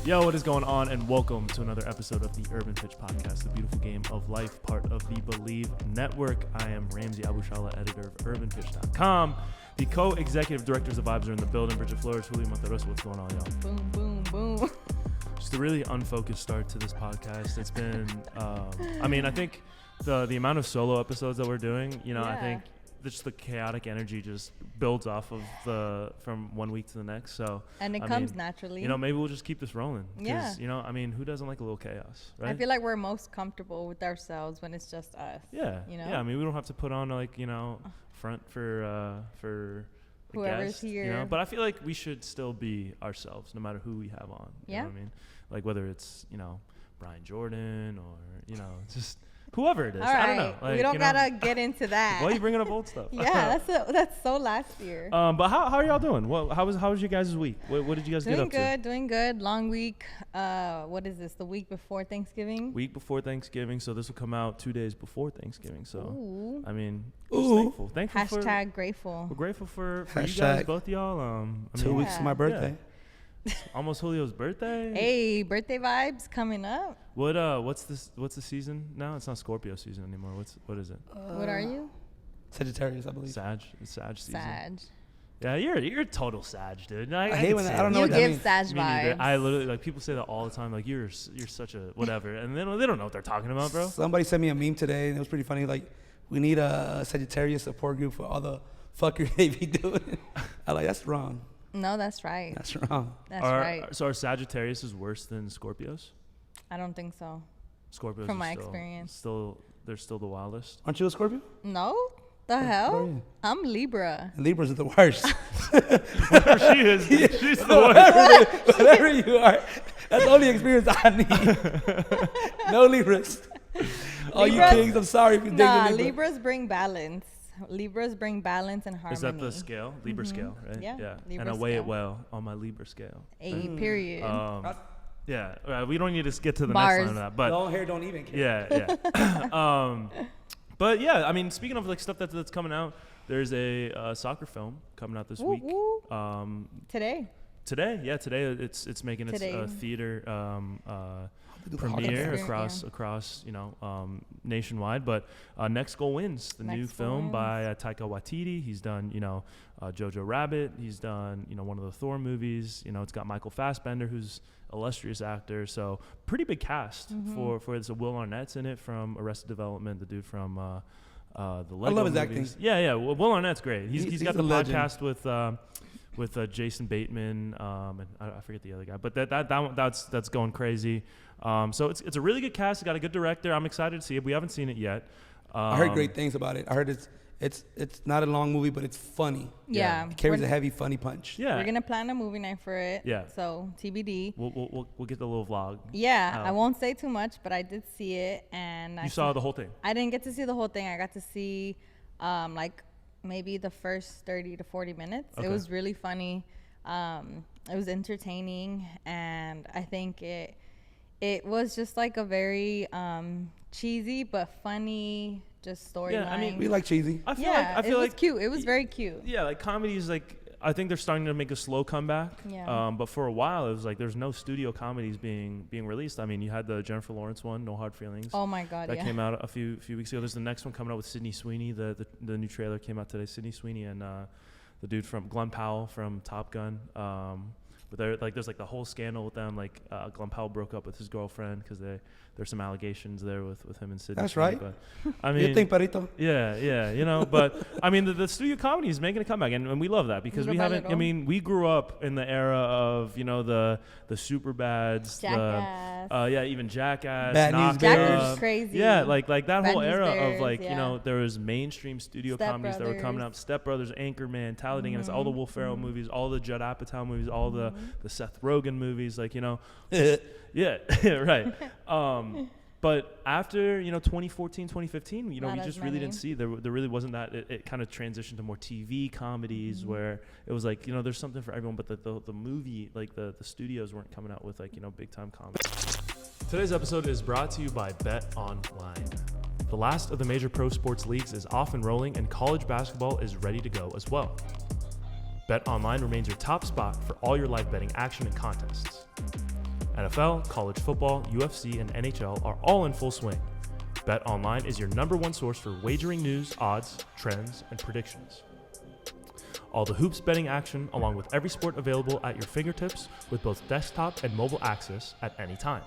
Yo, what is going on? And welcome to another episode of the Urban Pitch Podcast, the beautiful game of life, part of the Believe Network. I am Ramsey Abushala, editor of urbanpitch.com. The co-executive directors of Vibes are in the building. Bridget Flores, Julio Monteroso, what's going on, y'all? Boom, boom, boom. Just a really unfocused start to this podcast. It's been, I think the amount of solo episodes that we're doing, I think just the chaotic energy just builds off of from 1 week to the next. So and it comes naturally. Maybe we'll just keep this rolling. Yeah. Who doesn't like a little chaos, right? I feel like we're most comfortable with ourselves when it's just us. Yeah. Yeah. We don't have to put on front for whoever's guest, here. But I feel like we should still be ourselves no matter who we have on. You know what I mean? Like whether it's, Brian Jordan or, just whoever it is. All right. I don't know. Like, we don't gotta get into that. Why are you bringing up old stuff? Yeah, that's so last year. But how are y'all doing? How was your guys' week? What did you guys get up to? Doing good. Long week. what is this? The week before Thanksgiving? Week before Thanksgiving. So this will come out 2 days before Thanksgiving. So Ooh. Thankful. Hashtag grateful. We're grateful for you guys, both y'all. 2 weeks to my birthday. Yeah. Almost Julio's birthday. Hey, birthday vibes coming up. What's the season now? It's not Scorpio season anymore. What is it? What are you? Sagittarius, I believe. It's Sag season. Sag. Yeah, you're a total Sag, dude. I hate when I don't know you what that give means. Sag Me neither. vibes. I literally people say that all the time. Like you're such a whatever, and they don't know what they're talking about, bro. Somebody sent me a meme today, and it was pretty funny. Like, we need a Sagittarius support group for all the fuckery they be doing. I like that's wrong. No, that's right. That's wrong. That's right. So are Sagittarius is worse than Scorpios? I don't think so. Scorpios From are my still, experience. They're still the wildest. Aren't you a Scorpio? No? The What are hell? you? I'm Libra. And Libras are the worst. Whatever she is, she's the worst. Whatever you are, that's the only experience I need. No Libras. All you Libras- kings, I'm sorry if you dig Nah, the Libra. Libras bring balance. Libras bring balance and harmony. Is that the scale? Libra scale, right? Yeah, Libra and I weigh it scale. well on my Libra scale. A period. Yeah. We don't need to get to the Bars. next line of that, but Long hair don't even care. yeah. But yeah, speaking of like stuff that's coming out, there's a soccer film coming out this Woo, week. woo. Today. Today it's making its theater premiere Experience, across nationwide. But Next Goal Wins, the new Next Goal film Wins. by Taika Waititi. He's done Jojo Rabbit. He's done one of the Thor movies. It's got Michael Fassbender, who's illustrious actor. So pretty big cast for this. Will Arnett's in it from Arrested Development, the dude from the Lego I love his movies. acting. Yeah. Well, Will Arnett's great. He's got a the legend. podcast with Jason Bateman, and I forget the other guy, but that's going crazy. So it's a really good cast. It's got a good director. I'm excited to see it. We haven't seen it yet. I heard great things about it. I heard it's not a long movie, but it's funny. Yeah. It carries a heavy, funny punch. Yeah, We're going to plan a movie night for it. Yeah. So, TBD. We'll get the little vlog. Yeah. out. I won't say too much, but I did see it. And You saw the whole thing. I didn't get to see the whole thing. I got to see maybe the first 30 to 40 minutes. Okay. It was really funny. It was entertaining, and I think it was just like a very cheesy but funny just storyline. Yeah, We like cheesy. I feel it was like cute. It was very cute. Yeah, like comedies, I think they're starting to make a slow comeback. Yeah. But for a while, it was like there's no studio comedies being released. You had the Jennifer Lawrence one, No Hard Feelings. Oh my God, that yeah. came out a few weeks ago. There's the next one coming out with Sydney Sweeney. The new trailer came out today. Sydney Sweeney and the dude from Glenn Powell from Top Gun. But there's the whole scandal with them. Glenn Powell broke up with his girlfriend because there's some allegations there with him and Sydney. That's Sweeney. right. But You think, Perito? Yeah. But the studio comedy is making a comeback, and we love that because we haven't. We grew up in the era of the Superbads, Jackass. even Jackass, Bad News Knocked Bears. Up. Jackass was crazy. Yeah, like that Bad whole News era Bears, of yeah. there was mainstream studio Step comedies that were coming Brothers. up. Step Brothers, Anchorman, Talladega Nights, all the Will Ferrell movies, all the Judd Apatow movies, all the Seth Rogen movies, yeah, right. But after 2014, 2015, we Not just as really many. didn't see there really wasn't that. It kind of transitioned to more TV comedies where it was like there's something for everyone, but the movie the studios weren't coming out with big time comedy. Today's episode is brought to you by Bet Online. The last of the major pro sports leagues is off and rolling, and college basketball is ready to go as well. Bet Online remains your top spot for all your live betting action and contests. NFL, college football, UFC, and NHL are all in full swing. BetOnline is your #1 source for wagering news, odds, trends, and predictions. All the hoops betting action, along with every sport available at your fingertips with both desktop and mobile access at any time.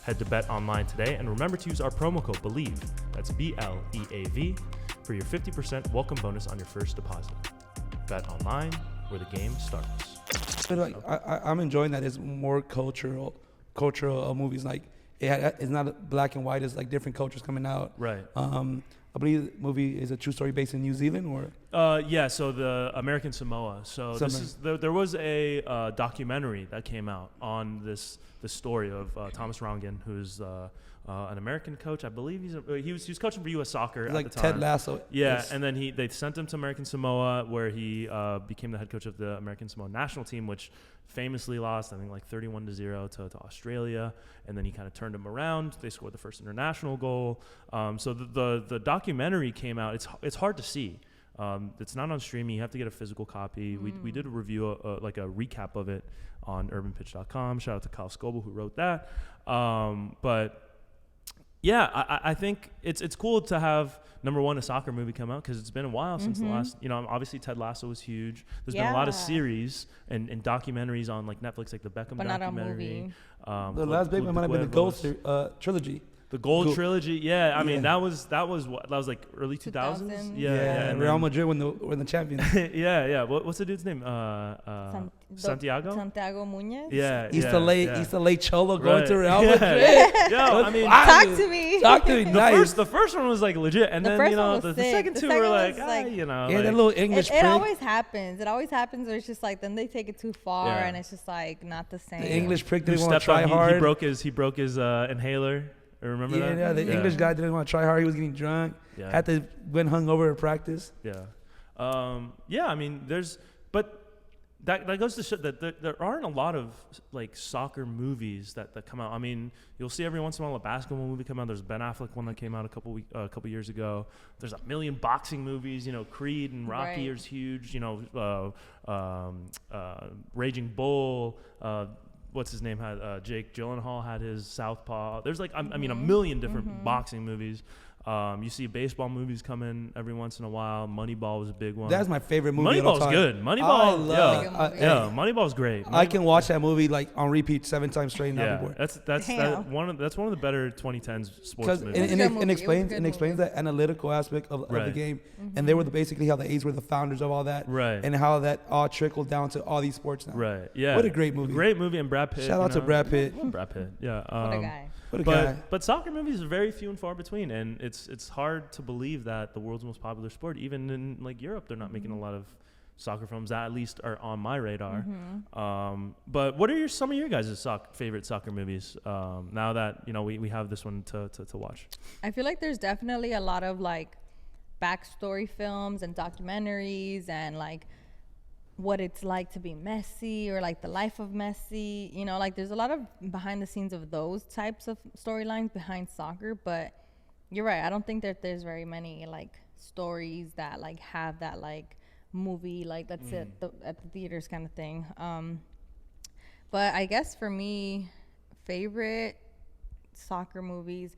Head to BetOnline today and remember to use our promo code BELIEVE, that's BLEAV, for your 50% welcome bonus on your first deposit. BetOnline, where the game starts. But like, I'm enjoying that it's more cultural movies. Like it's not black and white. It's like different cultures coming out. Right. I believe the movie is a true story based in New Zealand, or yeah. So the American Samoa. So there was a documentary that came out on the story of Thomas Rongen, who's an American coach. I believe he was coaching for U.S. Soccer at the time. Ted Lasso. Yeah, yes. And then they sent him to American Samoa, where he became the head coach of the American Samoa national team, which famously lost, I think, like 31-0 to Australia. And then he kind of turned them around. They scored the first international goal. So the documentary came out. It's hard to see. It's not on streaming. You have to get a physical copy. We did a review, like a recap of it on urbanpitch.com. Shout out to Kyle Scoble who wrote that. But yeah, I think it's cool to have #1 a soccer movie come out, because it's been a while since the last. Obviously Ted Lasso was huge. There's been a lot of series and documentaries on like Netflix, like the Beckham but documentary. Not a movie. The last big one might have been the Gold trilogy. The Gold trilogy, yeah. I mean, that was like early 2000s. Yeah. And Real Madrid won the champions. yeah. What's the dude's name? Santiago Muñez. Yeah. Used to lay Cholo going to Real Madrid. Yo, I mean, talk to me. Nice. The first one was like legit, and then the second two were like, that little English. It always happens. It always happens where it's just like then they take it too far, and it's just like not the same. The English prick didn't want to try hard. He broke his inhaler. Remember that? Yeah, the English guy didn't want to try hard. He was getting drunk. Yeah. Had to went hungover at practice. Yeah. I mean, but that goes to show that there aren't a lot of like soccer movies that come out. I mean, you'll see every once in a while a basketball movie come out. There's a Ben Affleck one that came out a couple years ago. There's a million boxing movies. Creed and Rocky is huge. Raging Bull. What's his name had Jake Gyllenhaal had his Southpaw. There's like a million different boxing movies. You see baseball movies come in every once in a while. Moneyball was a big one. That's my favorite movie. Moneyball's good. Moneyball, Moneyball's great. I can watch that movie like on repeat 7 times straight. That's one of the better 2010s sports movies. It explains that analytical aspect of the game, and they were basically how the A's were the founders of all that, and how that all trickled down to all these sports now. Right. Yeah. What a great movie. Great movie, and Brad Pitt. Shout out to Brad Pitt. Yeah. What a guy. But soccer movies are very few and far between, and it's hard to believe that the world's most popular sport, even in like Europe, they're not making a lot of soccer films that at least are on my radar. But what are some of your guys' favorite soccer movies now that we have this one to watch? I feel like there's definitely a lot of like backstory films and documentaries and like what it's like to be Messi or like the life of Messi, like there's a lot of behind the scenes of those types of storylines behind soccer. But you're right, I don't think that there's very many like stories that like have that like movie like that's at the theaters kind of thing. But I guess for me, favorite soccer movies,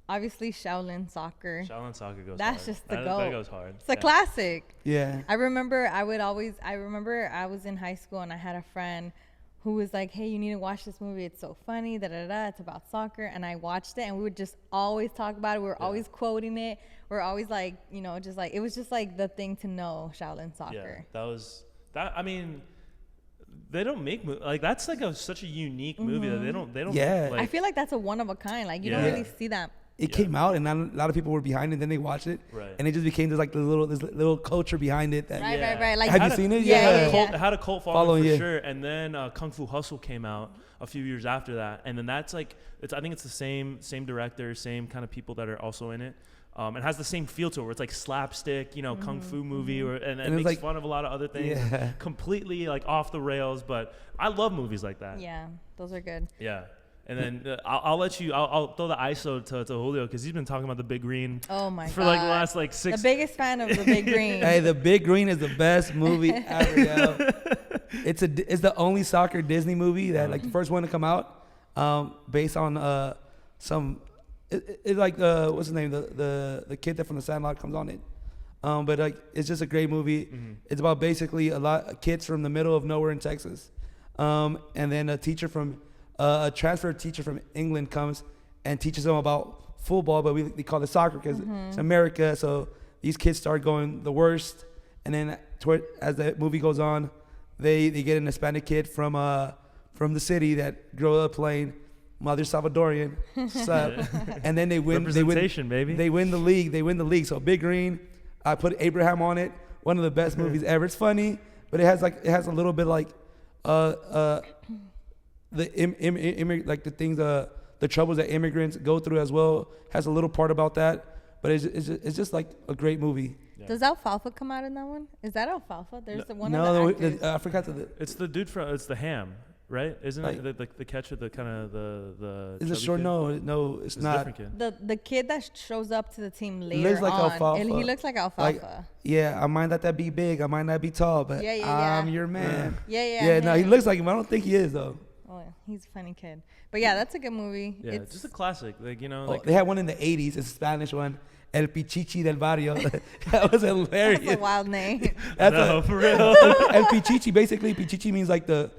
obviously Shaolin Soccer. Shaolin Soccer goes That's hard. just the goat. That goes hard. It's a classic. Yeah. I remember I was in high school and I had a friend who was like, hey, you need to watch this movie. It's so funny. It's about soccer. And I watched it and we would just always talk about it. We were always quoting it. We're always like, just like, it was just like the thing to know, Shaolin Soccer. Yeah, I mean, they don't make like that's like such a unique movie that they don't. Yeah. Like, I feel like that's a one of a kind. Like you don't really see that. It came out and a lot of people were behind it. Then they watched it, and it just became this little culture behind it. That, right. Like, have you seen it? It had a cult following for sure. And then Kung Fu Hustle came out a few years after that, and then that's like I think it's the same director, same kind of people that are also in it. It has the same feel to it where it's like slapstick, kung fu movie, and it makes fun of a lot of other things, completely like off the rails. But I love movies like that. Yeah, those are good. Yeah. And then I'll let you. I'll throw the ISO to Julio because he's been talking about the Big Green. Oh my god! For like the last like 6. The biggest fan of the Big Green. Hey, the Big Green is the best movie ever. Yo. It's the only soccer Disney movie that like the first one to come out, based on some. It's like what's his name? The kid that from the Sandlot comes on it. But like it's just a great movie. Mm-hmm. It's about basically a lot of kids from the middle of nowhere in Texas, and then a transfer teacher from England comes and teaches them about football, but we call it soccer because it's America. So these kids start going the worst, and then as the movie goes on, they get an Hispanic kid from the city that grew up playing. Mother Salvadorian, and then they win. Representation, baby. They win the league. So Big Green. I put Abraham on it. One of the best movies ever. It's funny, but it has a little bit like the troubles that immigrants go through as well. Has a little part about that, but it's just like a great movie. Yeah. Does Alfalfa come out in that one? Is that Alfalfa? There's the one of the actors. I forgot It's the dude from. It's the Ham. Right? Isn't it the catcher, the kind of the is it short? Kid? No, it's not. The kid that shows up to the team later looks like on. Alfalfa. He looks like Alfalfa. I might not that be big, I might not be tall, but I'm your man. Yeah. No, he looks like him. I don't think he is though. Oh, yeah. He's a funny kid. But yeah, that's a good movie. Yeah, it's just a classic. Like, you know, like they had one in the 80s, it's a Spanish one. El Pichichi del Barrio. That was hilarious. That's a wild name. For real. El Pichichi, basically, Pichichi means like the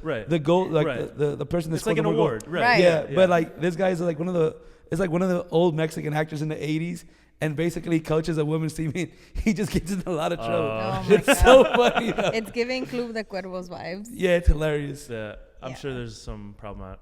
goal, like the person that's like an award, right? Yeah, but like this guy is like one of the old Mexican actors in the 80s, and basically coaches a women's team. He just gets in a lot of trouble. Oh my it's God. So funny. Though. It's giving Club de Cuervos vibes. Yeah, it's hilarious. Yeah, I'm sure there's some problematic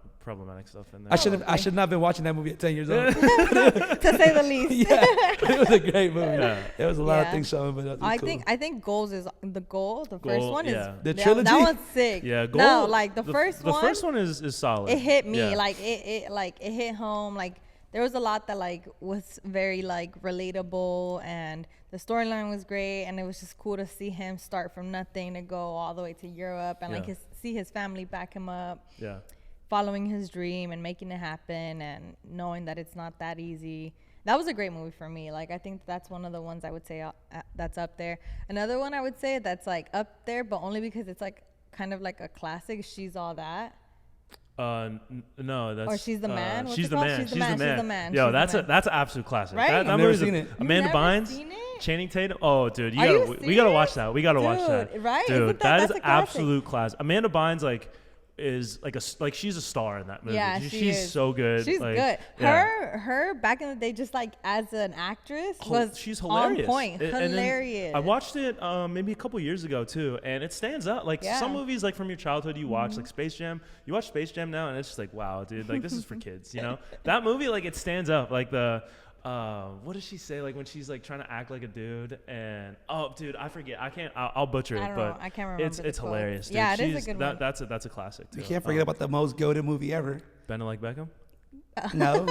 stuff in there. I should not have been watching that movie at 10 years old. To say the least. Yeah, it was a great movie. Yeah. There was a lot of things showing, but that was cool. I think Goals is the goal. The first one is the trilogy. That one's sick. Yeah, Goal. No, like the first one. The first one is solid. It hit me like it hit home. Like there was a lot that like was very like relatable, and the storyline was great, and it was just cool to see him start from nothing to go all the way to Europe, and see his family back him up. Yeah. Following his dream and making it happen, and knowing that it's not that easy. That was a great movie for me. Like, I think that's one of the ones I would say that's up there. Another one I would say that's like up there, but only because it's like kind of like a classic. She's All That. No, that's. Or She's the Man. She's the Man. She's the Man. Yo, that's an absolute classic. Right? I've never seen it. Amanda Bynes. Channing Tatum. Oh, dude, we gotta watch that. We gotta watch that. Right? Dude, that is absolute class. Amanda Bynes, is like she's a star in that movie. Yeah, she's so good. She's good. Her back in the day, just like as an actress, she's hilarious. On point. Hilarious. I watched it maybe a couple years ago too, and it stands out. Like some movies, like from your childhood, you watch like Space Jam. You watch Space Jam now, and it's just like, wow, dude, like this is for kids. You know, that movie, like it stands out. Like the. What does she say? Like when she's like trying to act like a dude, and dude, I forget. I'll butcher it, but I can't remember. It's hilarious. Dude. Yeah, it is a good one. That's a classic too. You can't forget about the most goated movie ever. Bend It Like Beckham. No.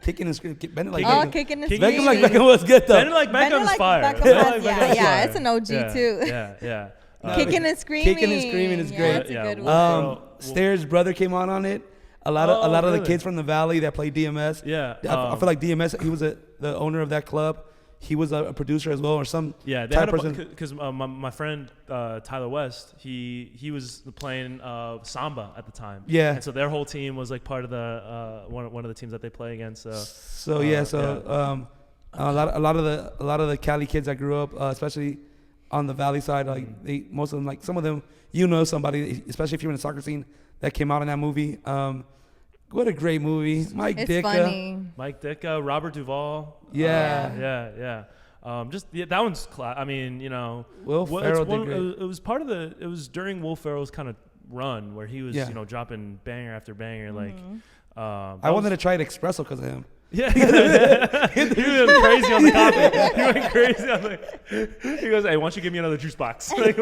Kicking and Screaming. Bend It Like Beckham. Kicking and Screaming. Bend It Like Beckham was good though. Bend It Like Beckham's fire. Yeah, it's an OG too. Yeah. Kicking and Screaming. Kicking and Screaming is great. That's a good one. Stairs' brother came on it. A lot of the kids from the Valley that play DMS. Yeah, I feel like DMS. He was the owner of that club. He was a producer as well, or some. Yeah, they had because my friend Tyler West, he was playing samba at the time. Yeah, and so their whole team was like part of the one of the teams that they play against. So a lot of the Cali kids that grew up, especially on the Valley side, like most of them, like some of them, somebody, especially if you're in the soccer scene, that came out in that movie. What a great movie. Mike Ditka, Robert Duvall. Yeah. That one's I mean, Will Ferrell did great. It was part of it was during Will Ferrell's kind of run where he was, dropping banger after banger. I wanted to try Espresso because of him. Yeah, he went crazy on the coffee. He goes, "Hey, why don't you give me another juice box?" Those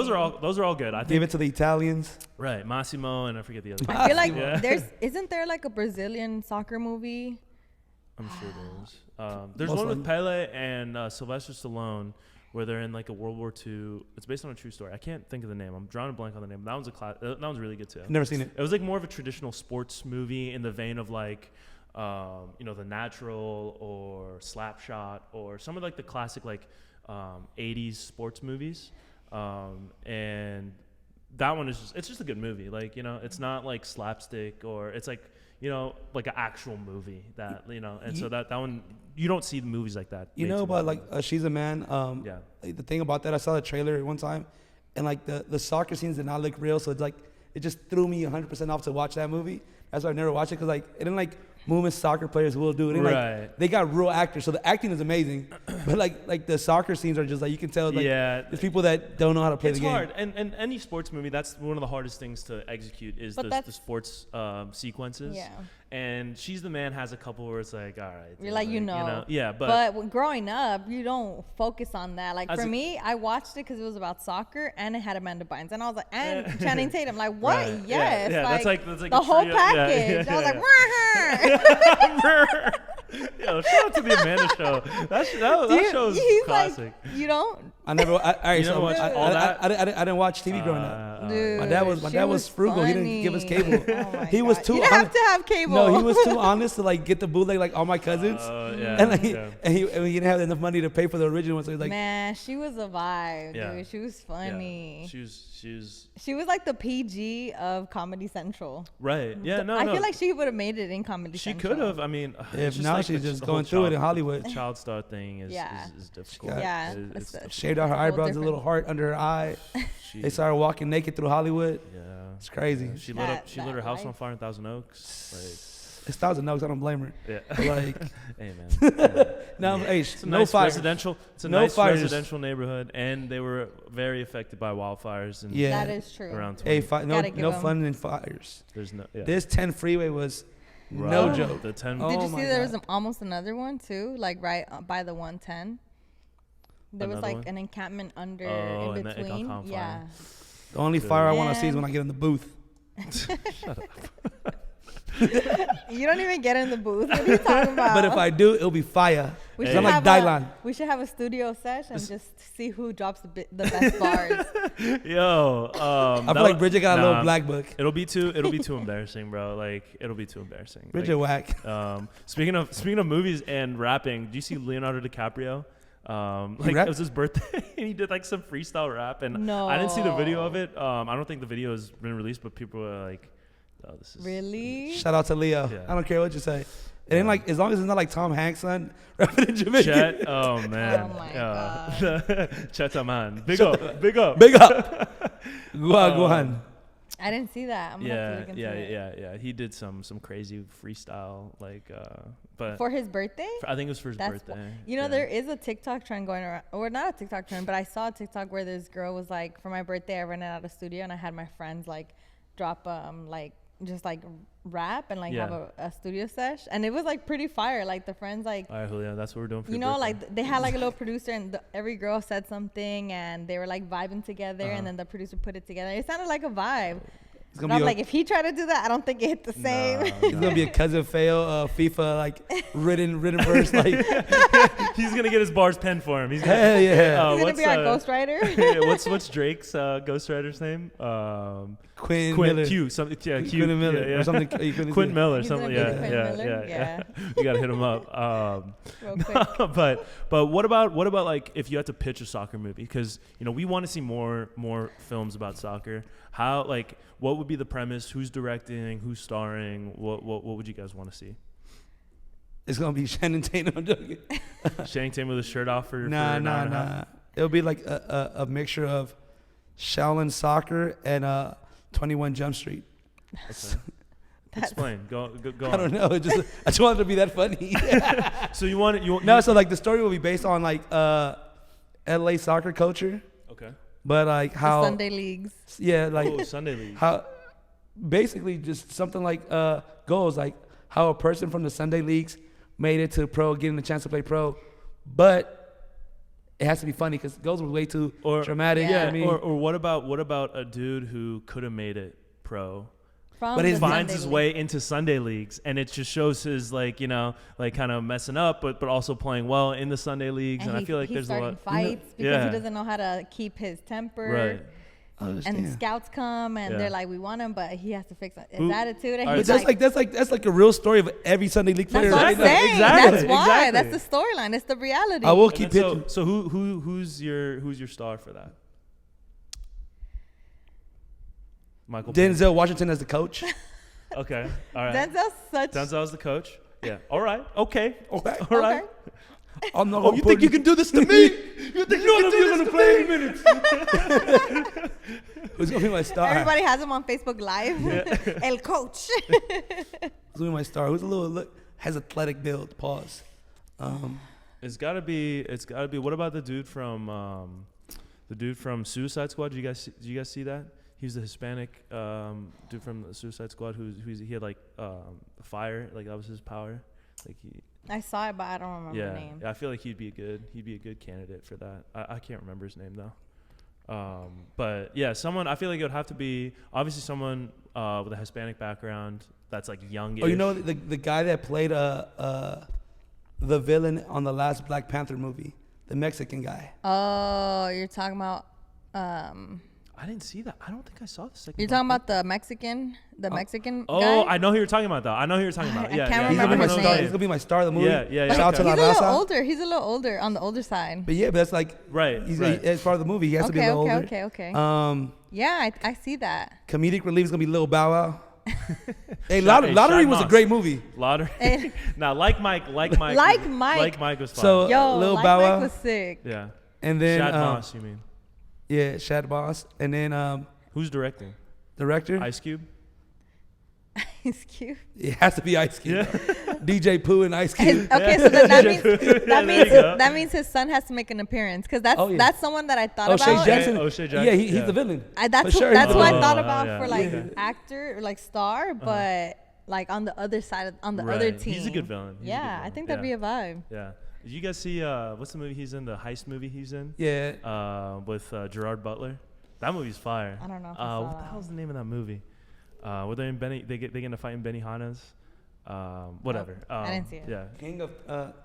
are all good. I think Give it to the Italians. Right, Massimo, and I forget the other. I feel like isn't there like a Brazilian soccer movie? I'm sure there's one with Pele and Sylvester Stallone where they're in like a World War II. It's based on a true story. I can't think of the name. I'm drawing a blank on the name. That one's that one's really good too. Never seen it. It was like more of a traditional sports movie in the vein of like The Natural or Slapshot or some of like the classic like '80s sports movies, and that one is it's just a good movie. Like, you know, it's not like slapstick, or it's like, you know, like an actual movie that, you know, and so that one, you don't see the movies like that. You know, but like She's a Man. Yeah. Like, the thing about that, I saw the trailer one time, and like the soccer scenes did not look real, so it's like it just threw me 100% off to watch that movie. That's why I never watched it, because like it didn't like movement soccer players will do. It didn't, Right. like, they got real actors, so the acting is amazing, but like the soccer scenes are just like, you can tell like there's people that don't know how to play the game. It's hard, and any sports movie, that's one of the hardest things to execute is the sports sequences. Yeah. And She's the Man has a couple where it's like, all right, You're like, you know. Yeah, but growing up, you don't focus on that. Like, for me, I watched it because it was about soccer, and it had Amanda Bynes, and I was like, and Channing Tatum. Like, what? Right. Yes. Yeah, Like, that's like the whole package. I was like, "Wah-huh." Yo, shout out to the Amanda show. That show is classic. Like, you don't. I never. All right, You never so watched all that? I didn't watch TV growing up. Dude, My dad was frugal. He didn't give us cable. Oh my He was God. too. You didn't have to have cable. No, he was too honest to like get the bootleg like all my cousins, and like and he didn't have enough money to pay for the original one. So he's like, man, she was a vibe, Yeah. dude. She was funny. Yeah. She was like the PG of Comedy Central. Right. Yeah. No. I feel like she would have made it in Comedy she Central. could have. I mean, if now she's just going through it in Hollywood. The child star thing is difficult. Yeah. It's Shaved out her eyebrows, a little heart under her eye. They started walking naked through Hollywood. Yeah. It's crazy. She lit her house on fire in Thousand Oaks. It's Thousand Oaks. I don't blame her. Yeah. But like, hey man. no, hey, It's a no nice fires. residential. It's a No nice fires. residential neighborhood, and they were very affected by wildfires. And Yeah. That is true. around 20. Hey, no Gotta give no 'em. fun in fires. There's no. Yeah. This 10 freeway was no Right. joke. The 10. Oh Did you my see there God. was almost another one too, like right by the 110? There was Another like one? an encampment under Oh, in and it got between. caught on fire. Yeah. The only fire I want to see is Man. when I get in the booth. You don't even get in the booth. What are you talking about? But if I do, it'll be fire. we I'm should like have Dylan. we should have a studio session and just see who drops the best bars. Yo. I feel like Bridget got a little black book. It'll be too embarrassing, bro. Like it'll be too embarrassing. Bridget whack. Speaking of movies and rapping, do you see Leonardo DiCaprio? Like rapped? it was his birthday and he did like some freestyle rap, and No. I didn't see the video of it. I don't think the video has been released, but people were like, "Oh, this is Really? Shout out to Leo. Yeah. I don't care what you say. It ain't like, as long as it's not like Tom Hanks, son, rapping in Jamaican. Chet." Oh man. Oh my Chet man. Big up. Big up. Go on. I didn't see that. I'm gonna have to look into it. Yeah. He did some crazy freestyle, like, but For his birthday? I think it was for his That's birthday. You know, Yeah. there is a TikTok trend going around, or not a TikTok trend, but I saw a TikTok where this girl was like, for my birthday, I rented out a studio and I had my friends like drop like just like rap and like have a studio sesh, and it was like pretty fire. Like the friends like, All right, Julio, that's what we're doing for you your know, birthday. like they had like a little producer, and every girl said something, and they were like vibing together, and then the producer put it together. It sounded like a vibe. It's But gonna I'm be like, if he tried to do that, I don't think it hit the same. it's gonna be a cousin fail FIFA like written verse like He's gonna get his bars penned for him. He's gonna, hell yeah. He's gonna be our ghostwriter. what's Drake's ghostwriter's name? Quinn Quinn Miller. Q. Something. Yeah, Q. Quinn Miller yeah, or something. You couldn't Quinn see. Miller. He's Something. gonna Yeah, be Quinn yeah, Miller, yeah. You gotta hit him up. Real quick. But what about like if you had to pitch a soccer movie? Because we want to see more films about soccer. How what would be the premise? Who's directing? Who's starring? What would you guys want to see? It's gonna be Shannon Tatum. I'm joking. Channing Tatum with his shirt off for Nah. an hour and a half? It'll be like a mixture of Shaolin soccer and 21 Jump Street. Okay. Explain. Go on. I don't know. I just wanted to be that funny. So you want it? No, so like the story will be based on like LA soccer culture, Okay. but like how Sunday leagues. yeah, like Oh, Sunday League. how basically just something like goals, like how a person from the Sunday leagues made it to pro, getting the chance to play pro, but it has to be funny because goals were way too dramatic. Yeah. I mean, or what about a dude who could have made it pro, From But the his finds Sunday his league. way into Sunday leagues, and it just shows his kind of messing up, but also playing well in the Sunday leagues, and I feel like he's there's a starting lot. fights because Yeah. he doesn't know how to keep his temper. Right. And scouts come and they're like, we want him, but he has to fix his attitude. And But he's that's like a real story of every Sunday league player. that's what I'm saying. Exactly. That's why. Exactly. That's the storyline. It's the reality. I will And keep then pitching. So who's your star for that? Michael Payne. Denzel Washington as the coach. Okay. All right. Denzel's the coach. Yeah. All right. Okay. Okay. All right. I'm not Oh, you think you can do this to me? You think None you of can you do are this gonna to me? play minutes. Who's gonna be my star? Everybody has him on Facebook Live. El Coach. Who's gonna be my star? Who's a little has athletic build? Pause. It's gotta be. What about the dude from Suicide Squad? Did you guys see that? He's the Hispanic dude from the Suicide Squad he had like fire, like that was his power. Like I saw it, but I don't remember the name. Yeah, I feel like he'd be a good candidate for that. I can't remember his name though. But yeah, I feel like it would have to be obviously someone with a Hispanic background that's like youngish. Oh, you know the guy that played the villain on the last Black Panther movie, the Mexican guy. Oh, you're talking about. I didn't see that. I don't think I saw the second. You're talking about the Mexican guy? Oh, I know who you're talking about though. I know who you're talking about. I Yeah, can't yeah. remember He's his gonna be my star. name. He's gonna be my star of the movie. Yeah. But Shout out to he's La a little Raza. older. He's a little older on the older side. But yeah, but that's like Right. As part of the movie, he has to be a little older. Okay. Um, Yeah, I see that. comedic relief is gonna be Lil Bow Wow. Hey, Shad Lottery was a Moss. great movie. Lottery. Eh. Now, like Mike Like Mike. was fine. So Yo, Lil like Bow Mike Wow, was sick. yeah. and then Shad Moss, you mean? yeah, Shad Boss, and then Who's directing? director. Ice Cube. He's cute. It has to be Ice Cube. Yeah. DJ Pooh and Ice Cube. Okay, so then There you go. that means his son has to make an appearance because Oh, yeah. that's someone that I thought O'Shea about. Jackson. O'Shea Jackson, Yeah, he's yeah. the villain. That's For sure, that's he's who the I villain. thought about yeah, for like yeah. actor or like star, but like on the other side on the other Right. team. He's a good villain. He's a good Yeah, I villain. think that'd be a vibe. Yeah. Did you guys see what's the movie he's in? The heist movie he's in? Yeah. With Gerard Butler. That movie's fire. I don't know if I saw what the that. hell's the name of that movie? Where they're in they get in a fight in Benihana's. Whatever. I didn't see it. Yeah. King of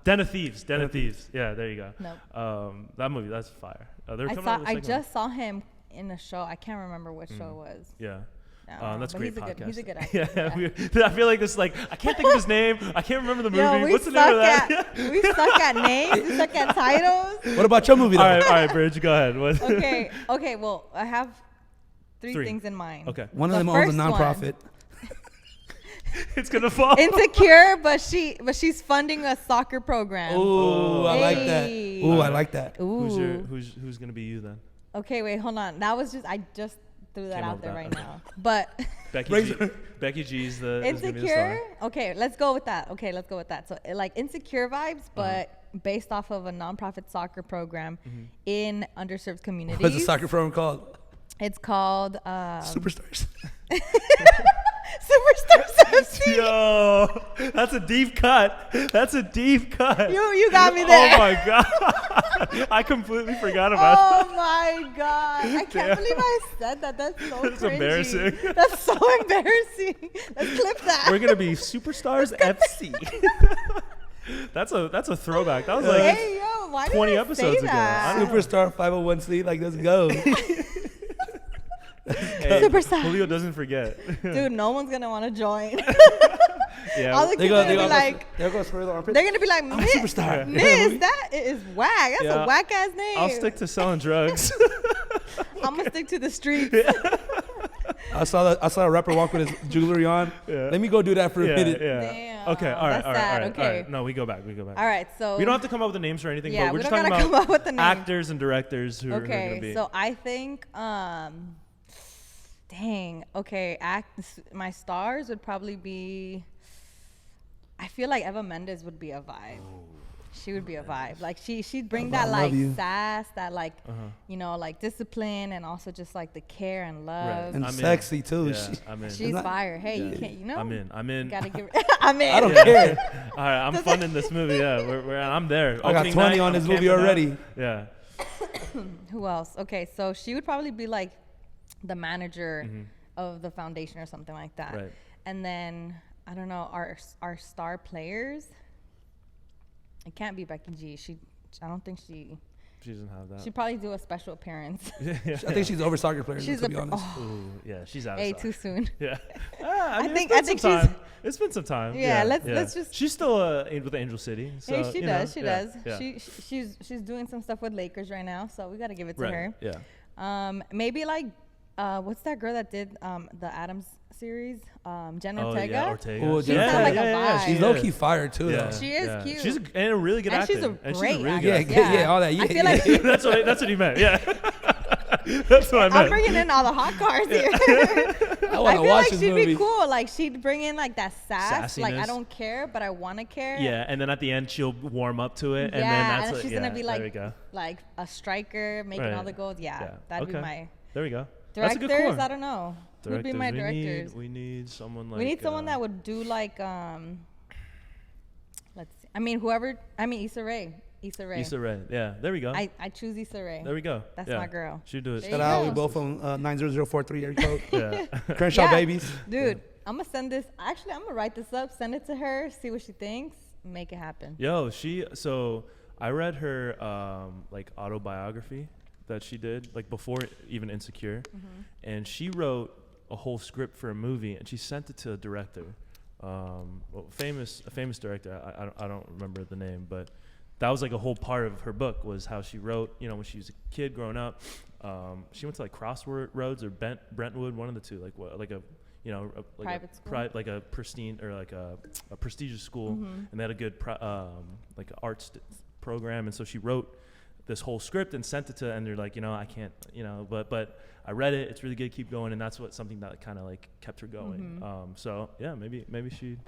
Den of Thieves. Yeah, there you go. Nope. That movie, that's fire. They're coming out with a I second just saw him in a show. I can't remember which show it was. one. Yeah. That's but great he's podcast. He's a good actor. I feel like this, like, I can't think of his name. I can't remember the movie. Yo, What's the name of that? we suck at names. We suck at titles. What about your movie? all Though? right, Bridge, go ahead. What? Okay. Well, I have three things in mind. Okay. One of The them owns a first one. nonprofit. It's gonna fall. Insecure, but she's funding a soccer program. Ooh, I like that. Hey. Ooh, I like that. Ooh. Who's gonna be you then? Okay, wait, hold on. I just threw that Came up out with there that. right now. But Becky G's the Insecure. Okay, let's go with that. So like Insecure vibes, but based off of a nonprofit soccer program in underserved communities. What's the soccer program called? It's called Superstars. Superstars FC. Yo, that's a deep cut. You got me there. Oh my god, I completely forgot about Oh my god! I can't believe I said that. That's so That's cringy. embarrassing. That's so embarrassing. Let's clip that. We're gonna be Superstars FC. That's a throwback. That was like Hey yo, why 20 did I episodes say ago. that? I don't know. Superstar 501c. Like, let's go. Hey, Superstar. Julio doesn't forget. Dude, no one's gonna want to join. Yeah. All the kids are gonna be like, they'll go spray the armpit. they're gonna be like, I'm a Miss, superstar. Miss, that is whack. That's Yeah. a whack ass name. I'll stick to selling drugs. I'm gonna stick to the streets. I saw a rapper walk with his jewelry on. Yeah. Let me go do that for a minute. Damn. Okay, all right, That's all sad. right. Okay. No, we go back. All right, so We don't have to come up with the names or anything, Yeah, but we're we just don't talking gotta about come up with the names. actors and directors who are going to be. So I think, dang, okay, my stars would probably be. I feel like Eva Mendes would be a vibe. She would be a vibe. Like she'd bring that I love like you. sass, that like like discipline, and also just like the care and love. And I'm in. sexy too. Yeah, I'm in. She's not- fire. Hey, you can't, I'm in. You gotta give. I'm in. I don't Yeah. care. All right, I'm funding this movie. Yeah, I'm there. I got Opening 20 night, on I'm this movie camping out. already. Yeah. Who else? Okay, so she would probably be like the manager of the foundation or something like that. Right. And then I don't know, our star players. It can't be Becky G. I don't think she She doesn't have that. She'd probably do a special appearance. Yeah. I think she's over soccer players. She's To be honest. Ooh, yeah, she's out. Hey, of too soccer. soon. Yeah. I think It's been some time. Yeah, let's just. She's still with Angel City. So, Hey, she does. She does. Yeah. She's doing some stuff with Lakers right now, so we got to give it to her. Yeah. Maybe like, what's that girl that did the Adams series? Jen Ortega. Yeah, Ortega. Oh, She's got like a vibe. She's low key fire too. Yeah. Though. She is cute. She's a really good actor. She's a great really actor. good Yeah, all that. Yeah, I feel like she, that's what he meant. Yeah. That's what I meant. I'm bringing in all the hot cars here. I want I to feel watch like this she'd movie. be cool. Like she'd bring in like that sass. Like I Sassiness. don't care, but I want to care. Yeah, and then at the end she'll warm up to it, and then Yeah, that's and what, she's yeah, gonna be there we go. like a striker making all the goals. Yeah, that'd be my There we go. That's a good directors. core. I don't know. Who'd be my directors? We need someone like. We need someone that would do like let's see. I mean Issa Rae. Issa Rae. Yeah, there we go. I choose Issa Rae. There we go. That's yeah. my girl. Should do it. There Shout you out. go. We both from 90043 area code. Yeah. Crenshaw Yeah. babies. Dude, I'm gonna send this. Actually, I'm gonna write this up, send it to her, see what she thinks, make it happen. Yo, so I read her like autobiography that she did like before even Insecure, and she wrote a whole script for a movie, and she sent it to a director, a famous director. I don't remember the name, but that was like a whole part of her book was how she wrote. You know, when she was a kid growing up, she went to like Crossroads or Brentwood, one of the two, like a Private school? like a pristine or like a prestigious school, and they had a good like arts program, and so she wrote this whole script and sent it to, and they're like, I can't, but I read it, it's really good, keep going, and that's something that kind of like kept her going. So yeah, maybe she'd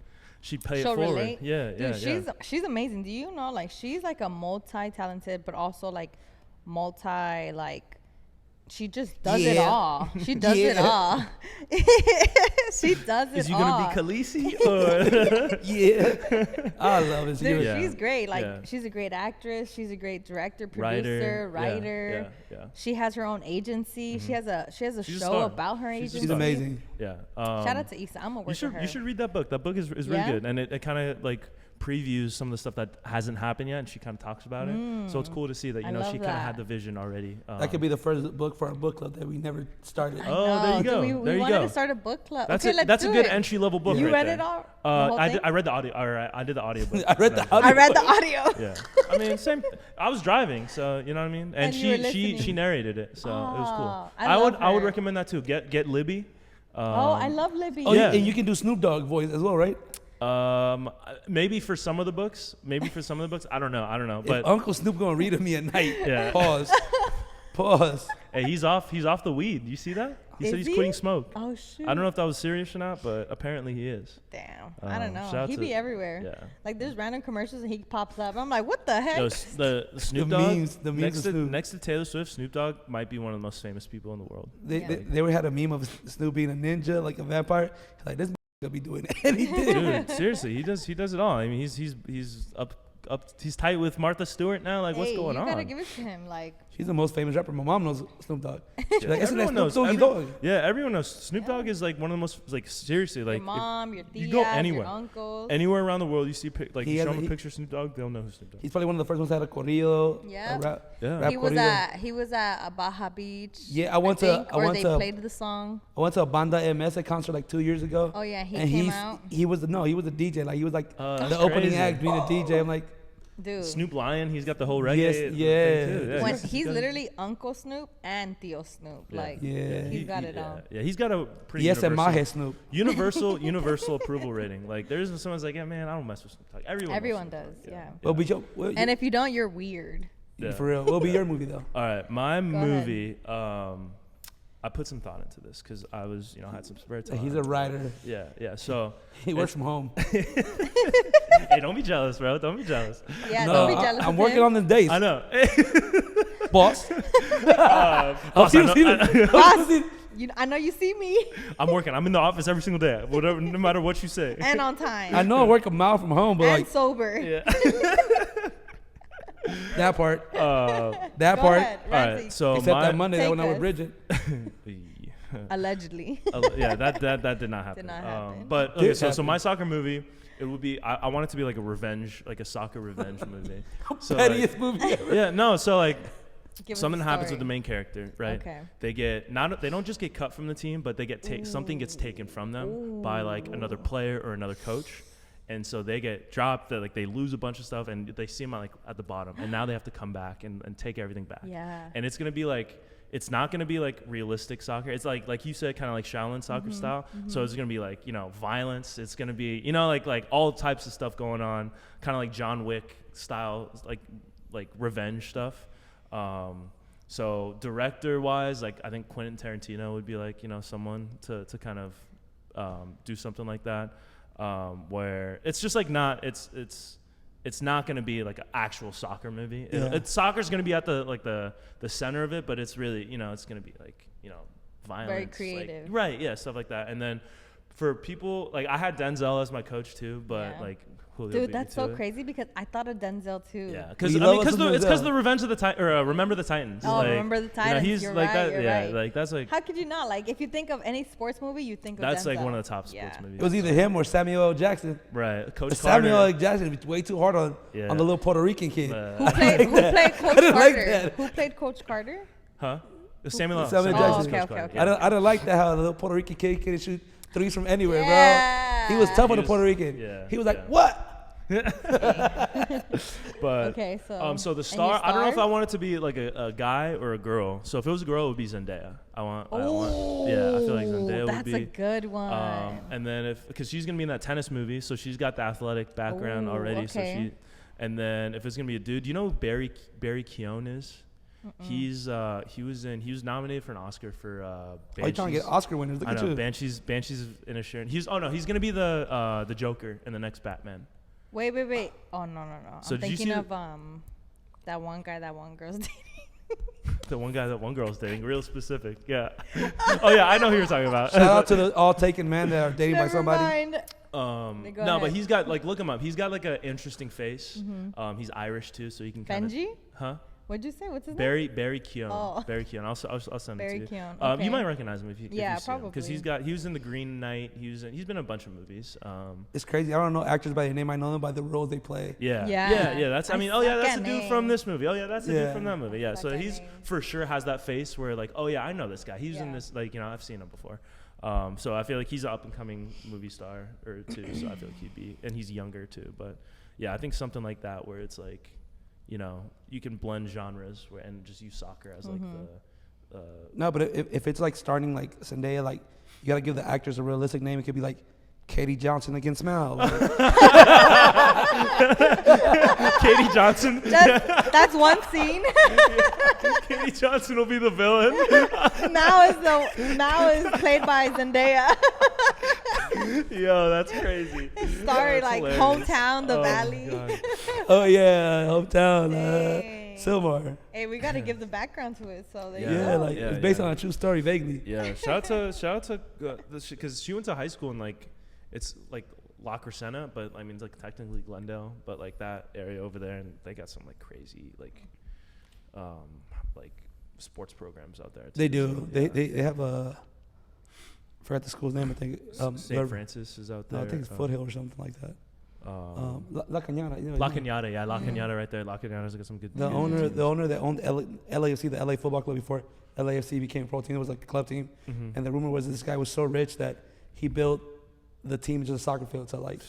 pay She'll it forward. relate. Yeah, Dude, she's amazing. Do you know, like, she's like a multi-talented, but also like she just does it all. She does it all. She does it all. Is you gonna be Khaleesi or? Yeah, I love it. Dude, Yeah. she's great. Like, Yeah. she's a great actress. She's a great director, producer, writer. Yeah. She has her own agency. She has a She's a show star. about her She's a agency. She's amazing. Yeah. Shout out to Issa. I'm gonna work with her. You should read that book. That book is really Yeah? good, and it kind of like previews some of the stuff that hasn't happened yet, and she kind of talks about it. So it's cool to see that I she love kind of that. had the vision already. That could be the first book for our book club that we never started. Oh, there you go. We There you wanted go. to start a book club. That's okay, let's that's do a good it. entry level book. You right read there. it all? The whole thing? I read the audio. All right, I did the audio book. I read the I read the audio. Yeah, I mean, same. I was driving, so you know what I mean. And you were she listening. narrated it, so it was cool. Oh, I love I would her. recommend that too. Get Libby. Oh, I love Libby. Oh, Yeah. and you can do Snoop Dogg voice as well, right? Maybe for some of the books. I don't know. But If Uncle Snoop gonna read to me at night. Yeah. Pause. hey, he's off the weed. You see that? He said Is he's quitting he? smoke. Oh shoot. I don't know if that was serious or not, but apparently he is. Damn. I don't shout know. out He to- be everywhere. Yeah. Like there's random commercials and he pops up. I'm like, what the heck? Yo, the Snoop The Dogg. memes next of to Snoop. next to Taylor Swift, Snoop Dogg might be one of the most famous people in the world. They had a meme of Snoop being a ninja, like a vampire. Like this gonna be doing anything. Dude, seriously, he does it all. I mean, he's up. He's tight with Martha Stewart now. Like, what's going you on? gotta give it to him. Like, She's the most famous rapper. My mom knows Snoop Dogg. She's like, isn't that Everyone knows. Snoop Doggy Dogg? Yeah, everyone knows. Snoop Dogg is like one of the most, like, seriously, like your mom, your tias, you go anywhere, your uncles. anywhere around the world, you see He you has show a- them a he- picture of Snoop Dogg, they'll know who Snoop Dogg. He's probably one of the first ones that had a corrido. Yeah. A rap Yeah. He was at Baja Beach. Yeah, I went to they played the song. I went to a Banda MS concert like 2 years ago. Oh yeah, he and came out. he was the DJ. Like he was like That's the opening crazy. act being a DJ. I'm like, Dude. Snoop Lion, he's got the whole reggae. Yes, thing yeah. too. When he's he's got- literally Uncle Snoop and Theo Snoop. Yeah. Like, Yeah. he's got it all. Yeah, he's got a pretty yes, and universal, my Snoop. universal approval rating. Like, there's someone's like, yeah, man, I don't mess with Snoop Dogg. Everyone knows does, Snoop Dogg. yeah. Well, be your, well, And if you don't, you're weird. Yeah. for real, what'll be your movie though? All right, my ahead. movie. I put some thought into this because I was, had some spare time. He's a writer. Yeah. So He works from home. hey, don't be jealous, bro. Don't be jealous. Yeah, No, don't be jealous. I'm of working him. on the days, I know. boss. Boss, I know- Boss, I know you see me. I'm working. I'm in the office every single day, whatever, no matter what you say. And on time. I know I work a mile from home, but and like sober. Yeah. that part, that Go part. ahead, All Ramsey. right. So Except my that Monday that Take when I was us. Bridget. Allegedly. yeah, that did not happen. Did not happen. But Did okay, so happen. my soccer movie, it would be. I want it to be like a revenge, like a soccer revenge movie. So Pettiest movie ever. yeah, no. So like, something happens with the main character, right? Okay. They don't just get cut from the team, but they get something gets taken from them by like another player or another coach. And so they get dropped, like they lose a bunch of stuff, and they see them at the bottom. And now they have to come back and take everything back. Yeah. And it's going to be like, it's not going to be like realistic soccer. It's like you said, kind of like Shaolin soccer style. So it's going to be like, violence. It's going to be, like all types of stuff going on, kind of like John Wick style, like revenge stuff. So director wise, like I think Quentin Tarantino would be like, someone to kind of do something like that. Where it's just like it's not going to be like an actual soccer movie. Yeah. Soccer's going to be at the center of it, but it's really, it's going to be like, violence. Very creative. Like, right, yeah, stuff like that. And then for people, like I had Denzel as my coach too, but like Julio dude, that's so crazy because I thought of Denzel too. Yeah, because it's because the Revenge of the Titans, or Remember the Titans. Oh, like, Remember the Titans. He's you're like right, that. you're Yeah, right. like that's like. How could you not? Like, if you think of any sports movie, you think of That's Denzel. like one of the top sports movies. It was either him or Samuel L. Jackson. Right, Coach Samuel L. Carter. Jackson was way too hard on the little Puerto Rican kid. Who played Coach didn't like Carter? that. Who played Coach Carter? Huh? Samuel Jackson. Okay. I didn't like that how the little Puerto Rican kid could shoot threes from anywhere, Yeah. bro. He was tough on the Puerto Rican. Yeah, He was like, what? But okay, so the star, I don't know if I want it to be like a guy or a girl. So if it was a girl, it would be Zendaya. I feel like Zendaya would be. That's a good one. And then because she's gonna be in that tennis movie, so she's got the athletic background already. Okay. And then if it's gonna be a dude, do you know who Barry Keoghan is? He was nominated for an Oscar for Banshees. Oh, you're trying to get Oscar winners. Look I at know, you. Banshees in Assurance. He's gonna be the Joker in the next Batman. Wait. Oh, no. So I'm did you thinking see of that one guy that one girl's dating. The one guy that one girl's dating, real specific. Yeah. Oh yeah, I know who you're talking about. Shout out to the all taken men that are dating by somebody. Mind. No, but he's got like, look him up. He's got like an interesting face. He's Irish too, so he can kind of. Benji? Huh? What'd you say? What's his name? Barry Keoghan. Oh. Barry Keoghan. I'll send Barry it to you. Keoghan. You Okay. might recognize him if you Yeah, see him, because probably. he was in The Green Knight. He's been in a bunch of movies. It's crazy. I don't know actors by their name. I know them by the roles they play. Yeah. That's. I That's suck the at dude from names. this movie. Oh yeah, that's the dude from that movie. Yeah. suck So at he's names. for sure has that face where like, oh yeah, I know this guy. He's in this, like, I've seen him before. So I feel like he's an up and coming movie star or two. So I feel like he'd be, and he's younger too. But yeah, I think something like that where it's like, you can blend genres and just use soccer as like the. No, but if it's like starting like Zendaya, like you gotta give the actors a realistic name. It could be like Katie Johnson against Mal. Like, Katie Johnson. That's one scene. Katie Johnson will be the villain. Now is played by Zendaya. Yo, that's crazy. Sorry, like hilarious. Hometown, the Oh, Valley. God. oh yeah, hometown, Dang. Silmar. Hey, we gotta give the background to it. So there you Yeah, go. like it's based on a true story, vaguely. Yeah, shout out to because she went to high school in like, it's like La Crescenta, but I mean it's like technically Glendale, but like that area over there, and they got some like crazy like sports programs out there. They do. They have a. Forgot the school's name. I think St. Francis is out there. No, I think it's Foothill or something like that. La Cañada. La Cañada, yeah, La Cañada right there. La Cañada's got some good. The owner that owned LAFC, the LA Football Club, before LAFC became a pro team. It was like a club team, and the rumor was that this guy was so rich that he built the team into a soccer field. So like,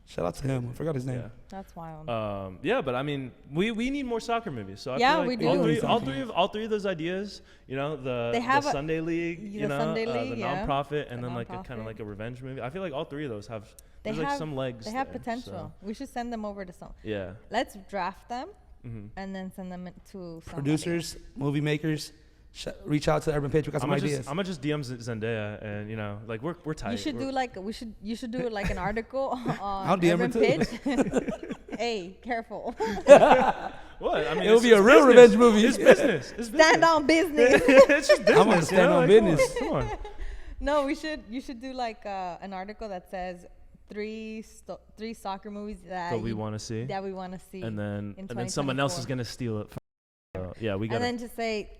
shout out to him. I forgot his name. Yeah. That's wild. Yeah, but I mean, we need more soccer movies. So I Yeah, feel like we do. all three of those ideas, the Sunday League, the Sunday League, the yeah. nonprofit, and The then like a kind nonprofit. of like a revenge movie. I feel like all three of those have some legs. They have there, potential. so. We should send them over to some. Yeah. Let's draft them and then send them to somebody. Producers, movie makers, reach out to Urban Pitch. We got some ideas. I'm gonna just DM Zendaya, and like we're tight. You should you should do like an article on I'll DM her Urban too. Pitch. Hey, careful. What? I mean, It'll be a real revenge movie. It's business. It's business. Stand on business. It's just business. I'm gonna stand on business. Come on. No, you should do like an article that says three soccer movies that we want to see. That we want to see. And then in someone else 2024. is gonna steal it. Yeah, we got. And then just say,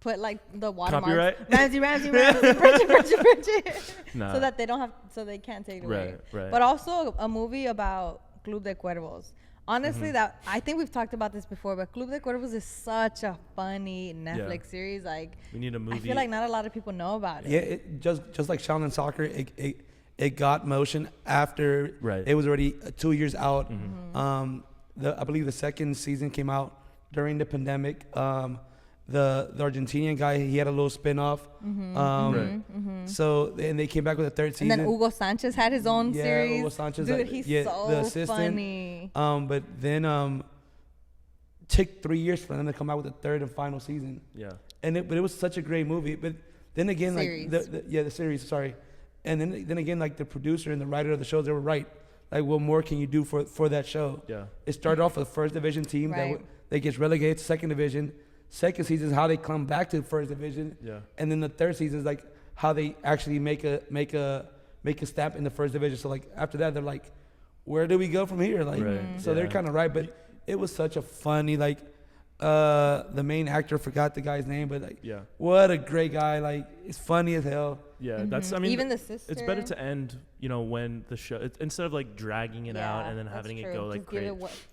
put like the watermarks. Copyright? Ramsey, Bridget. Nah. So that they don't have, so they can't take it away. Right. But also a movie about Club de Cuervos. Honestly, that I think we've talked about this before, but Club de Cuervos is such a funny Netflix series. Like, we need a movie. I feel like not a lot of people know about it. Yeah, it just like Shaolin Soccer, it got motion after it was already 2 years out. I believe the second season came out during the pandemic. The Argentinian guy, he had a little spin-off. So and they came back with a third season. And then Hugo Sanchez had his own series. Hugo Sanchez, dude, he's so the assistant. funny. But then took 3 years for them to come out with a third and final season. Yeah. But it was such a great movie. But then again, Series. like the series, sorry. And then again, like the producer and the writer of the show, they were right. Like, what more can you do for that show? Yeah. It started off with a first division team that gets relegated to second division. Second season is how they come back to the first division. Yeah. And then the third season is like how they actually make a stamp in the first division. So like after that, they're like, where do we go from here? Like, so they're kind of right. But it was such a funny, like, the main actor, forgot the guy's name, but like, what a great guy. Like, it's funny as hell. Yeah, that's, I mean, even the sister. It's better to end, when the show, instead of like dragging it out and then having it go like great.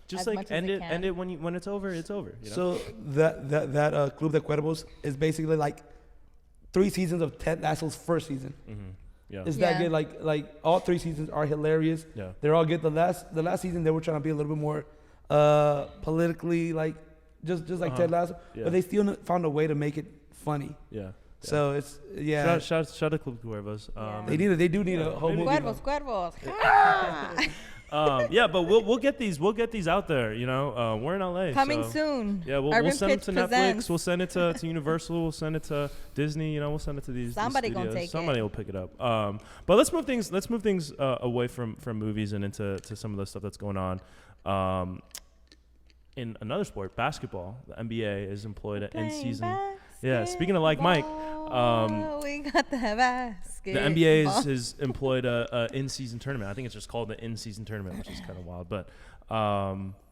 Just like end it when it's over, it's over. So that Club de Cuervos is basically like 3 seasons of Ted Lasso's first season. Yeah. It's that good. Like all 3 seasons are hilarious. Yeah. They're all good. The last season they were trying to be a little bit more politically, like just like Ted Lasso, but they still found a way to make it funny. Yeah. So it's shout out Club de Cuervos. They do need a whole movie. Cuervos. Yeah, but we'll get these out there. We're in LA. Coming soon. Yeah, we'll send it to Netflix. We'll send it to Universal. We'll send it to Disney. We'll send it to these. Somebody these gonna take Somebody will pick it up. But let's move things away from movies and into some of the stuff that's going on. In another sport, basketball, the NBA is employed at in-season. Yeah, speaking of like Mike, we got the basket. The NBA has employed a in-season tournament. I think it's just called the in-season tournament, which is kind of wild. But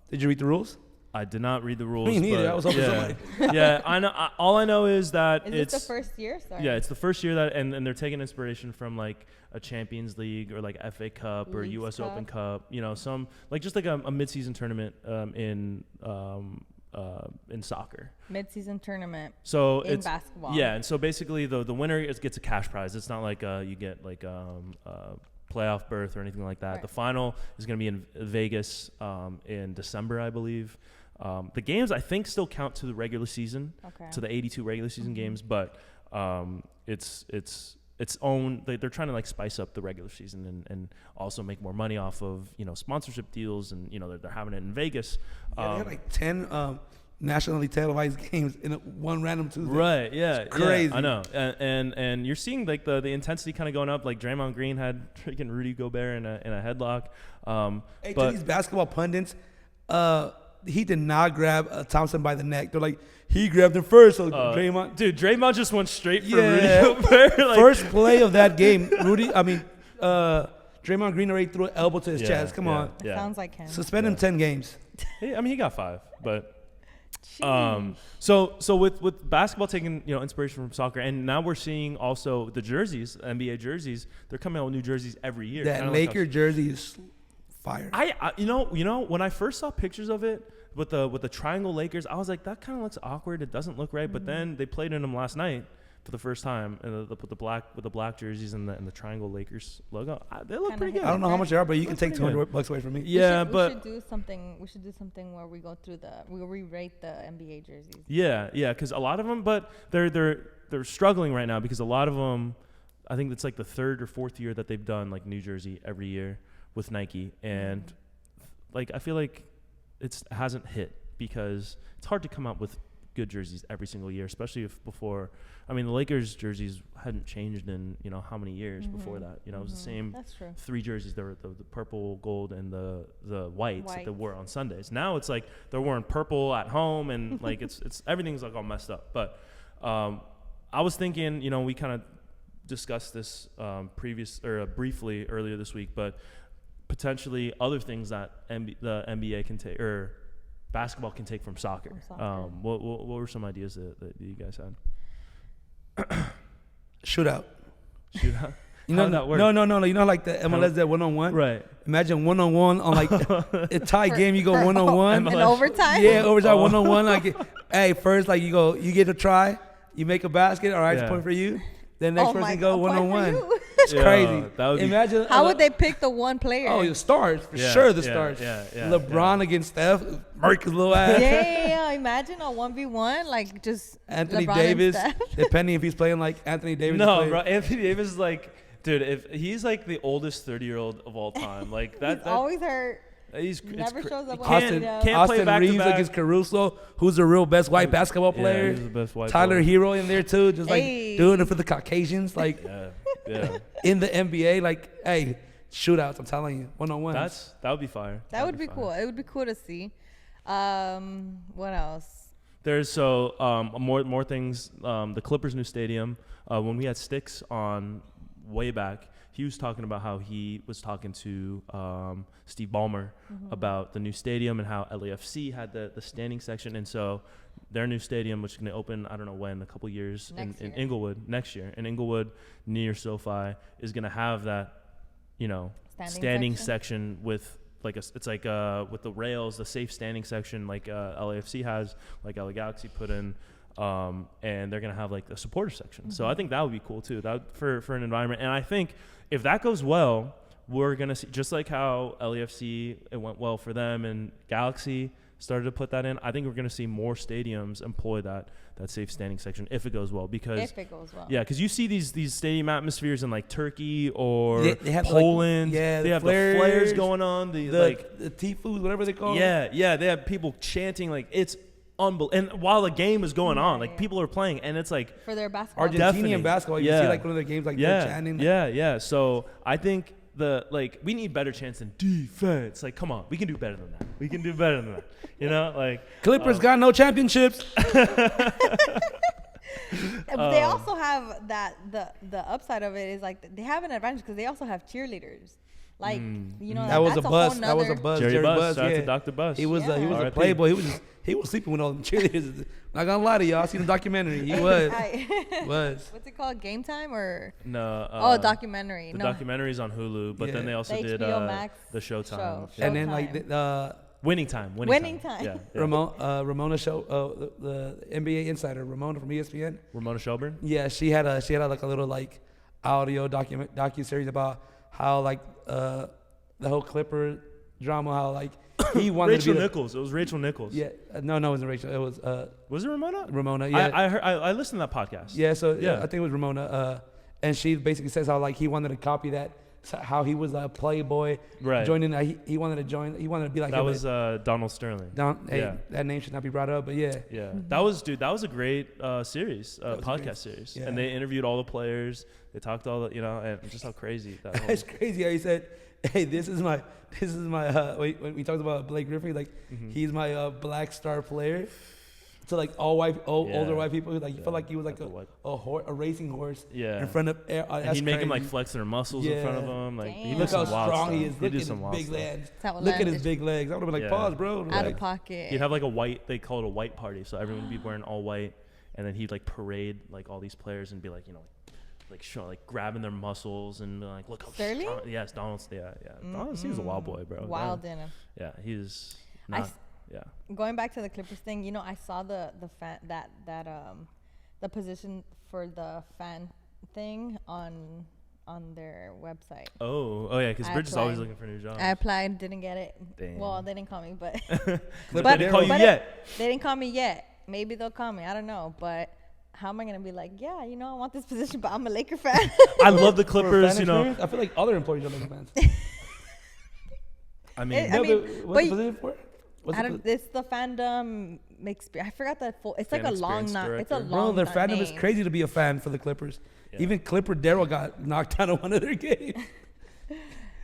did you read the rules? I did not read the rules. Me neither. I was hoping somebody. Yeah, I know. All I know is that it's the first year. Sorry. Yeah, it's the first year that, and they're taking inspiration from like a Champions League or like FA Cup or US Open Cup. Some like just like a mid-season tournament in soccer. Mid-season tournament. So in basketball. Yeah, and so basically the winner gets a cash prize. It's not like you get like playoff berth or anything like that. Right. The final is going to be in Vegas in December, I believe. The games I think still count to the regular season, to the 82 regular season games, but it's its own. They're trying to like spice up the regular season and also make more money off of sponsorship deals, and they're having it in Vegas. They had like 10 nationally televised games in one random Tuesday. Right? Yeah, it's crazy. Yeah, I know, and you're seeing like the intensity kind of going up. Like Draymond Green had freaking Rudy Gobert in a headlock. Hey, to these basketball pundits, he did not grab Thompson by the neck. They're like, he grabbed him first. So Draymond, dude, Draymond just went straight for Rudy Gobert. Like, first play of that game, Draymond Green already threw an elbow to his chest. Come on. Yeah. Sounds like him. Suspend him 10 games. He got 5, but. So with basketball taking inspiration from soccer, and now we're seeing also the jerseys, NBA jerseys. They're coming out with new jerseys every year. That Laker jersey is fire. I when I first saw pictures of it with the triangle Lakers, I was like, that kind of looks awkward. It doesn't look right. Mm-hmm. But then they played in them last night for the first time, and with the black jerseys and the triangle Lakers logo. They look pretty good. I don't know how much they are, but you can take $200 away from me. Yeah, we should do something. We should do something where we go through we'll re-rate the NBA jerseys. Yeah, because a lot of them, but they're struggling right now because a lot of them, I think it's like the 3rd or 4th year that they've done like New Jersey every year with Nike, and like I feel like it hasn't hit because it's hard to come out with good jerseys every single year, especially if before. I mean, the Lakers jerseys hadn't changed in how many years before that. It was the same 3 jerseys. There were the purple, gold, and the whites that they wore on Sundays. Now it's like they're wearing purple at home, and like it's everything's like all messed up. But I was thinking, we kind of discussed this briefly earlier this week, but potentially other things that the NBA can take or basketball can take from soccer. What were some ideas that you guys had? Shootout. You know, How would that work? No. You know, like the MLS that 1-on-1. Right. Imagine 1-on-1 on like a tie game. You go 1-on-1. In overtime. Yeah, overtime 1-on-1. Like, hey, first like you get a try, you make a basket. All right, it's a point for you. Then next person go 1-on-1. It's crazy. That would Imagine how would they pick the one player? Oh, the stars for sure. The stars. LeBron against Steph, Merc his little ass. Yeah. Imagine a 1v1, like just Anthony LeBron Davis, and Steph. depending if he's playing like Anthony Davis. No, bro. Anthony Davis is like, dude, if he's like the oldest 30-year-old of all time, like that. He's always hurt. He's Never shows up. Can't play Austin back Reeves to back. against Caruso, who's the real best white basketball player. He's the best white Tyler boy. Hero in there too, just like Hey. doing it for the Caucasians, like Yeah. in the NBA. Like, hey, shootouts. I'm telling you, 1-on-1. That would be fire. That would be cool. It would be cool to see. What else? There's more things. The Clippers' new stadium. When we had Sticks on way back, he was talking about how he was talking to Steve Ballmer about the new stadium and how LAFC had the standing section, and so their new stadium, which is going to open, I don't know when, a couple years in Inglewood next year. In Inglewood, near SoFi, is going to have that, standing section with like it's like with the rails, the safe standing section like LAFC has, like LA Galaxy put in. And they're gonna have like a supporter section, so I think that would be cool too. That for an environment, and I think if that goes well, we're gonna see just like how LAFC it went well for them, and Galaxy started to put that in. I think we're gonna see more stadiums employ that safe standing section if it goes well. Because because you see these stadium atmospheres in like Turkey or they have Poland. Like, they have the flares going on. The Tifus, whatever they call it. Yeah. They have people chanting like it's. And while the game is going on, like people are playing, and it's like for their basketball, Argentinian basketball. You see like one of their games, like they're chanting. Yeah. So I think we need better chance than defense. Like, come on, we can do better than that. We can do better than that. Like Clippers got no championships. They also have the upside of it is like they have an advantage because they also have cheerleaders. Like that was a buzz. That was a buzz. Jerry Buzz. Shout out to Dr. Buzz. He was a playboy. He was sleeping with all the cheerleaders. Not gonna lie to y'all. I seen the documentary. He was. What's it called? Game Time or no? Documentary. The documentary's on Hulu, but then they also did the Showtime. And then like Winning Time. Yeah. Ramona show the NBA insider Ramona from ESPN. Ramona Shelburne. Yeah, she had like a little like audio docu series about how like the whole Clipper drama, how like he wanted Rachel to be Nichols. It was Rachel Nichols. Yeah, no, it wasn't Rachel. It was it Ramona? Ramona. Yeah, I heard. I listened to that podcast. Yeah, so I think it was Ramona. And she basically says how like he wanted to copy that, how he was a playboy, right? Joining, he wanted to join. He wanted to be like that was Donald Sterling. That name should not be brought up, but yeah. That was a great series, podcast series, and they interviewed all the players. They talked all the, and just how crazy that. It's crazy how he said, "Hey, this is my." When we talked about Blake Griffin, like he's my black star player. So like older white people, like you felt like he was like a racing horse in front of. And he'd make him like flex their muscles in front of him. Like he look how strong he is. Look at his big legs. Look at his big legs. I would have been like, pause, bro. Out of pocket. He'd have like they call it a white party, so everyone would be wearing all white, and then he'd like parade like all these players and be like, like showing, like grabbing their muscles and like, look how Sterling? strong. Yes, Donald's. Yeah. Donald's, he was a wild boy, bro. Wild in him. Yeah, he's not. Going back to the Clippers thing, I saw the fan the position for the fan thing on their website. Oh yeah, because Bridge is always looking for new jobs. I applied, didn't get it. Damn. Well, they didn't call me, but they didn't call you yet. They didn't call me yet. Maybe they'll call me. I don't know, but. How am I gonna be like? Yeah, I want this position, but I'm a Laker fan. I love the Clippers. I feel like other employees are Laker fans. I mean, what's the position for? It's the fandom experience. I forgot that full. It's like a long. It's a long. Bro, their fandom name. is crazy to be a fan for the Clippers. Yeah. Even Clipper Darryl got knocked out of one of their games.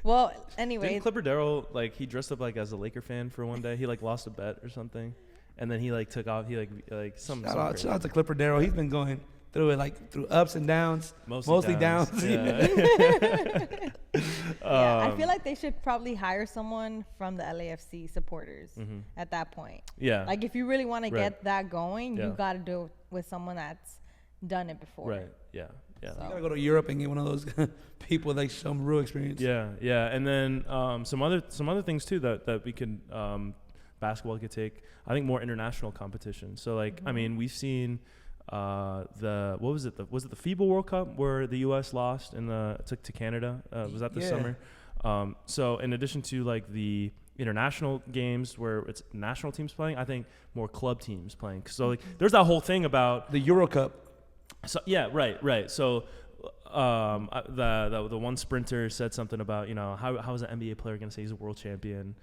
Well, anyway, didn't Clipper Darryl like he dressed up like as a Laker fan for one day? He like lost a bet or something. And then he like took off. He like some. Shout out to Clipper Darryl. He's been going through it like through ups and downs. Mostly downs. Yeah. I feel like they should probably hire someone from the LAFC supporters at that point. Yeah. Like if you really want to get that going, you got to do it with someone that's, done it before. Right. Yeah. Yeah. So- You gotta go to Europe and get one of those people with like some real experience. Yeah, yeah, and then some other things too that we could basketball could take. I think more international competition. So like, I mean, we've seen the was it the FIBA World Cup where the U.S. lost to Canada? Was that this summer? So in addition to like the international games where it's national teams playing, I think more club teams playing. So like, there's that whole thing about The Euro Cup. So yeah, right. So the one sprinter said something about, you know, how is an NBA player going to say he's a world champion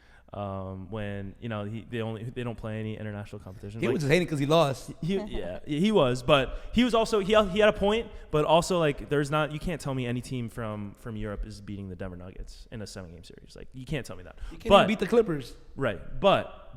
when, you know, they don't play any international competition. He like, was just hating because he lost. he was, but he was also he had a point, but also like you can't tell me any team from Europe is beating the Denver Nuggets in a 7-game series. Like, you can't tell me that. You can't even beat the Clippers. Right, but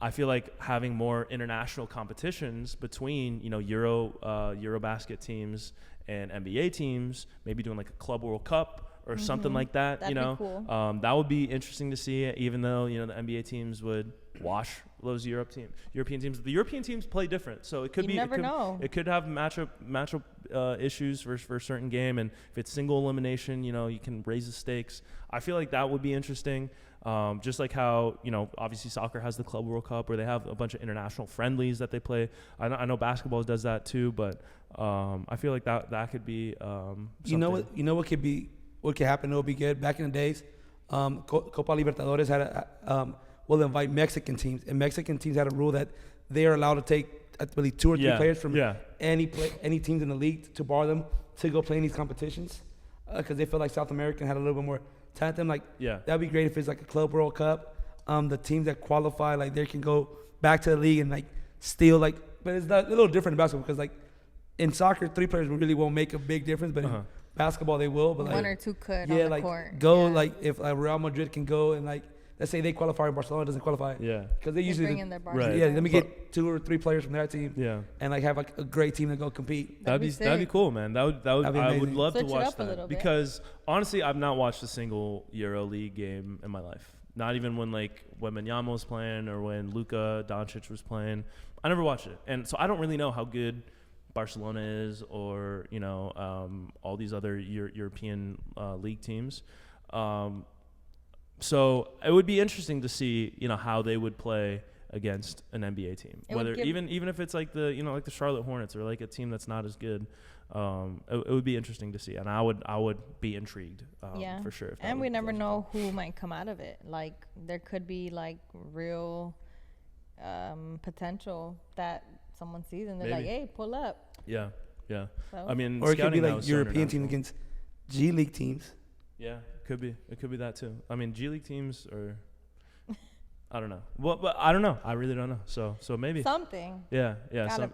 I feel like having more international competitions between, you know, Eurobasket teams and NBA teams, maybe doing like a Club World Cup or something like that. That'd you know, be cool. that would be interesting to see. Even though, you know, the NBA teams would wash those European teams. The European teams play different, so it could You never know. It could have matchup issues for a certain game, and if it's single elimination, you know, you can raise the stakes. I feel like that would be interesting. Just like how, you know, obviously soccer has the Club World Cup where they have a bunch of international friendlies that they play. I know basketball does that too, but I feel like that could be something. You know what could happen that would be good back in the days. Copa Libertadores will invite Mexican teams, and Mexican teams had a rule that they are allowed to take, I believe, 2 or 3 players from any teams in the league to borrow them to go play in these competitions, because they feel like South American had a little bit more talent. Them, like, that'd be great if it's like a Club World Cup. The teams that qualify, like, they can go back to the league and like still like, but it's not, a little different in basketball because like in soccer 3 players really won't make a big difference, but in basketball they will. But like, 1 or 2 could on the like court. like if like Real Madrid can go and like, let's say they qualify, Barcelona doesn't qualify. Yeah. Because they usually bring in their Right. Barca. Yeah, let me get 2 or 3 players from that team. Yeah. And like have like a great team to go compete. That'd be sick. cool, man. That would That'd be I would amazing. love Switch to it watch up a little that bit. because honestly, I've not watched a single Euro League game in my life. Not even when Wembanyama was playing or when Luka Doncic was playing. I never watched it, and so I don't really know how good Barcelona is, or, you know, all these other European league teams. So it would be interesting to see, you know, how they would play against an NBA team, whether even if it's like the Charlotte Hornets or like a team that's not as good. It would be interesting to see, and I would be intrigued for sure. And we never know who might come out of it. Like, there could be like real potential that someone sees and they're like, hey, pull up. Yeah. So. I mean, Or it could be scouting now like is so European teams international. against G League teams. Yeah, it could be that too. I mean, G League teams are, I don't know. Well, but I don't know. I really don't know. So maybe Something. Yeah.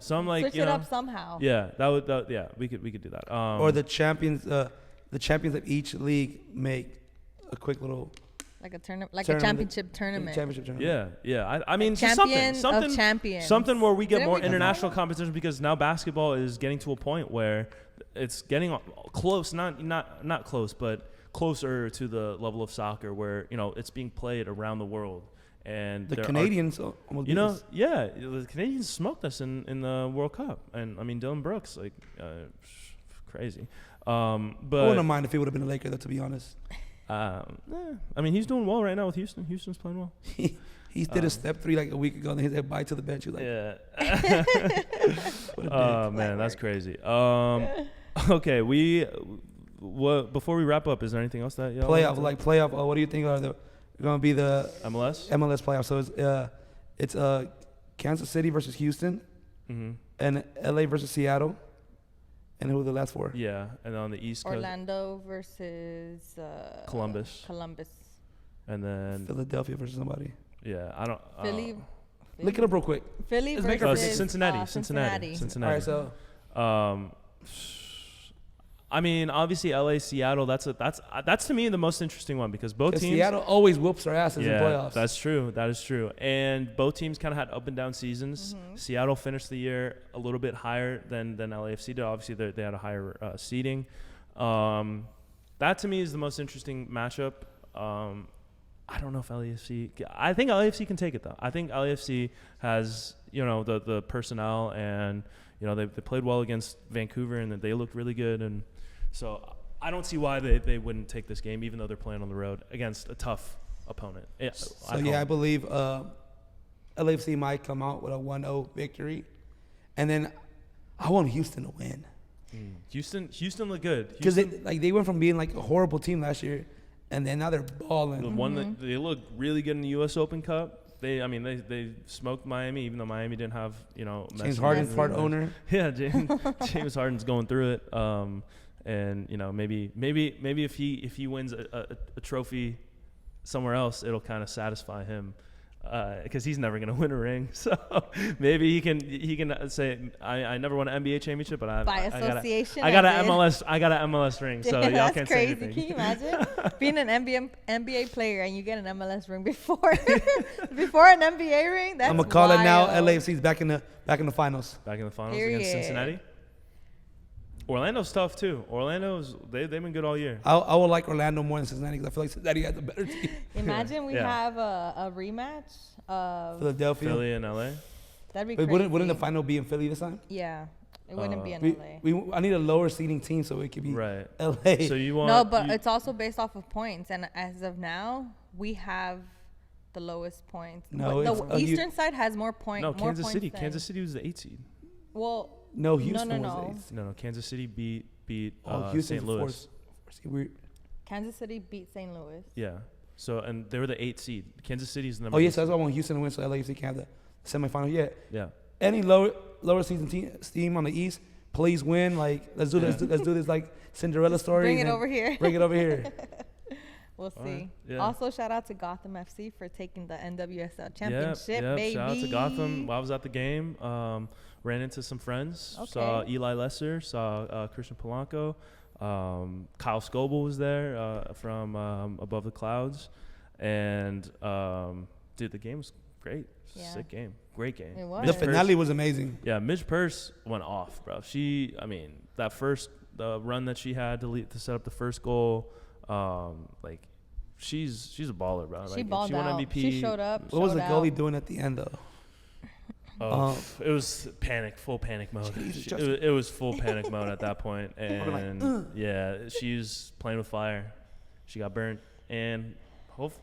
Some like, switch you it know, up somehow. Yeah, we could do that. Or the champions of each league make a quick little Like a tournament, a championship tournament. Yeah. I mean, just Champion something of champions. something where we get Didn't more we just international competition, because now basketball is getting to a point where it's getting close, not close, but closer to the level of soccer where, you know, it's being played around the world. And the Canadians almost you know, the Canadians smoked us in the World Cup, and I mean Dylan Brooks, like, crazy. But I wouldn't mind if he would have been a Laker, though, to be honest. I mean, he's doing well right now with Houston. Houston's playing well. He did a step 3 like a week ago, and then he said bye to the bench. He was like, Yeah. Oh man, that's crazy. Okay, before we wrap up, is there anything else that y'all playoff? What do you think are going to be the MLS playoffs? So it's Kansas City versus Houston, and LA versus Seattle, and who are the last 4? Yeah, and on the East Coast, Orlando versus Columbus, and then Philadelphia versus somebody. Yeah, I don't. Philly. Look it up real quick. Philly Let's make versus Cincinnati. All right, so I mean, obviously LA, Seattle. That's to me the most interesting one, because both teams. Seattle always whoops their asses in playoffs. That's true. That is true. And both teams kind of had up and down seasons. Seattle finished the year a little bit higher than LAFC did. Obviously, they had a higher seeding. That to me is the most interesting matchup. I don't know if LAFC. I think LAFC can take it though. I think LAFC has the personnel, and they played well against Vancouver, and they looked really good, and so I don't see why they wouldn't take this game, even though they're playing on the road against a tough opponent. I believe LAFC might come out with a 1-0 victory, and then I want Houston to win. Houston looked good because they went from being like a horrible team last year, and then now they're balling. The one that they looked really good in the U.S. Open Cup. They smoked Miami, even though Miami didn't have James Harden's part owner. Yeah, James Harden's going through it. And maybe if he wins a trophy somewhere else, it'll kind of satisfy him, because he's never gonna win a ring. So maybe he can say I never won an NBA championship, but I got an MLS ring. So y'all can't say anything. Can you imagine being an NBA player and you get an MLS ring before an NBA ring? That's I'm gonna call it now. LAFC's back in the finals. Back in the finals against Cincinnati. Orlando's tough too. They've been good all year. I would like Orlando more than Cincinnati because I feel like Cincinnati has a better team. Imagine we have a rematch of Philadelphia, Philly, and LA. That'd be crazy. Wouldn't the final be in Philly this time? Yeah, it wouldn't be in LA. I need a lower seeding team so it could be right. LA. So you want it's also based off of points, and as of now, we have the lowest points. No, the Eastern side has more points. No, Kansas City. Kansas City was the 8th seed. Well. No, Houston was 8th. No, Kansas City beat Houston St. Louis. Kansas City beat St. Louis. Yeah. So, and they were the 8th seed. Kansas City's the number. Oh, yes, that's why I want Houston to win so LAFC can have the semifinal. Yeah. Yeah. Any lower season team on the East, please win. Like, let's do this. Let's do this like Cinderella story. Bring it over here. Bring it over here. We'll see. Right. Yeah. Also, shout out to Gotham FC for taking the NWSL Championship, baby. Shout out to Gotham. While I was at the game, ran into some friends. Okay. Saw Eli Lesser. Saw Christian Polanco. Kyle Scoble was there from Above the Clouds. And, dude, the game was great. Yeah. Sick game. Great game. It was. The finale was amazing. Yeah, Midge Purse went off, bro. That first run that she had to set up the first goal, she's a baller, bro. She balled out. MVP. She showed up. What was the goalie doing at the end, though? It was full panic mode. It was full panic mode at that point, and she's playing with fire. She got burnt, and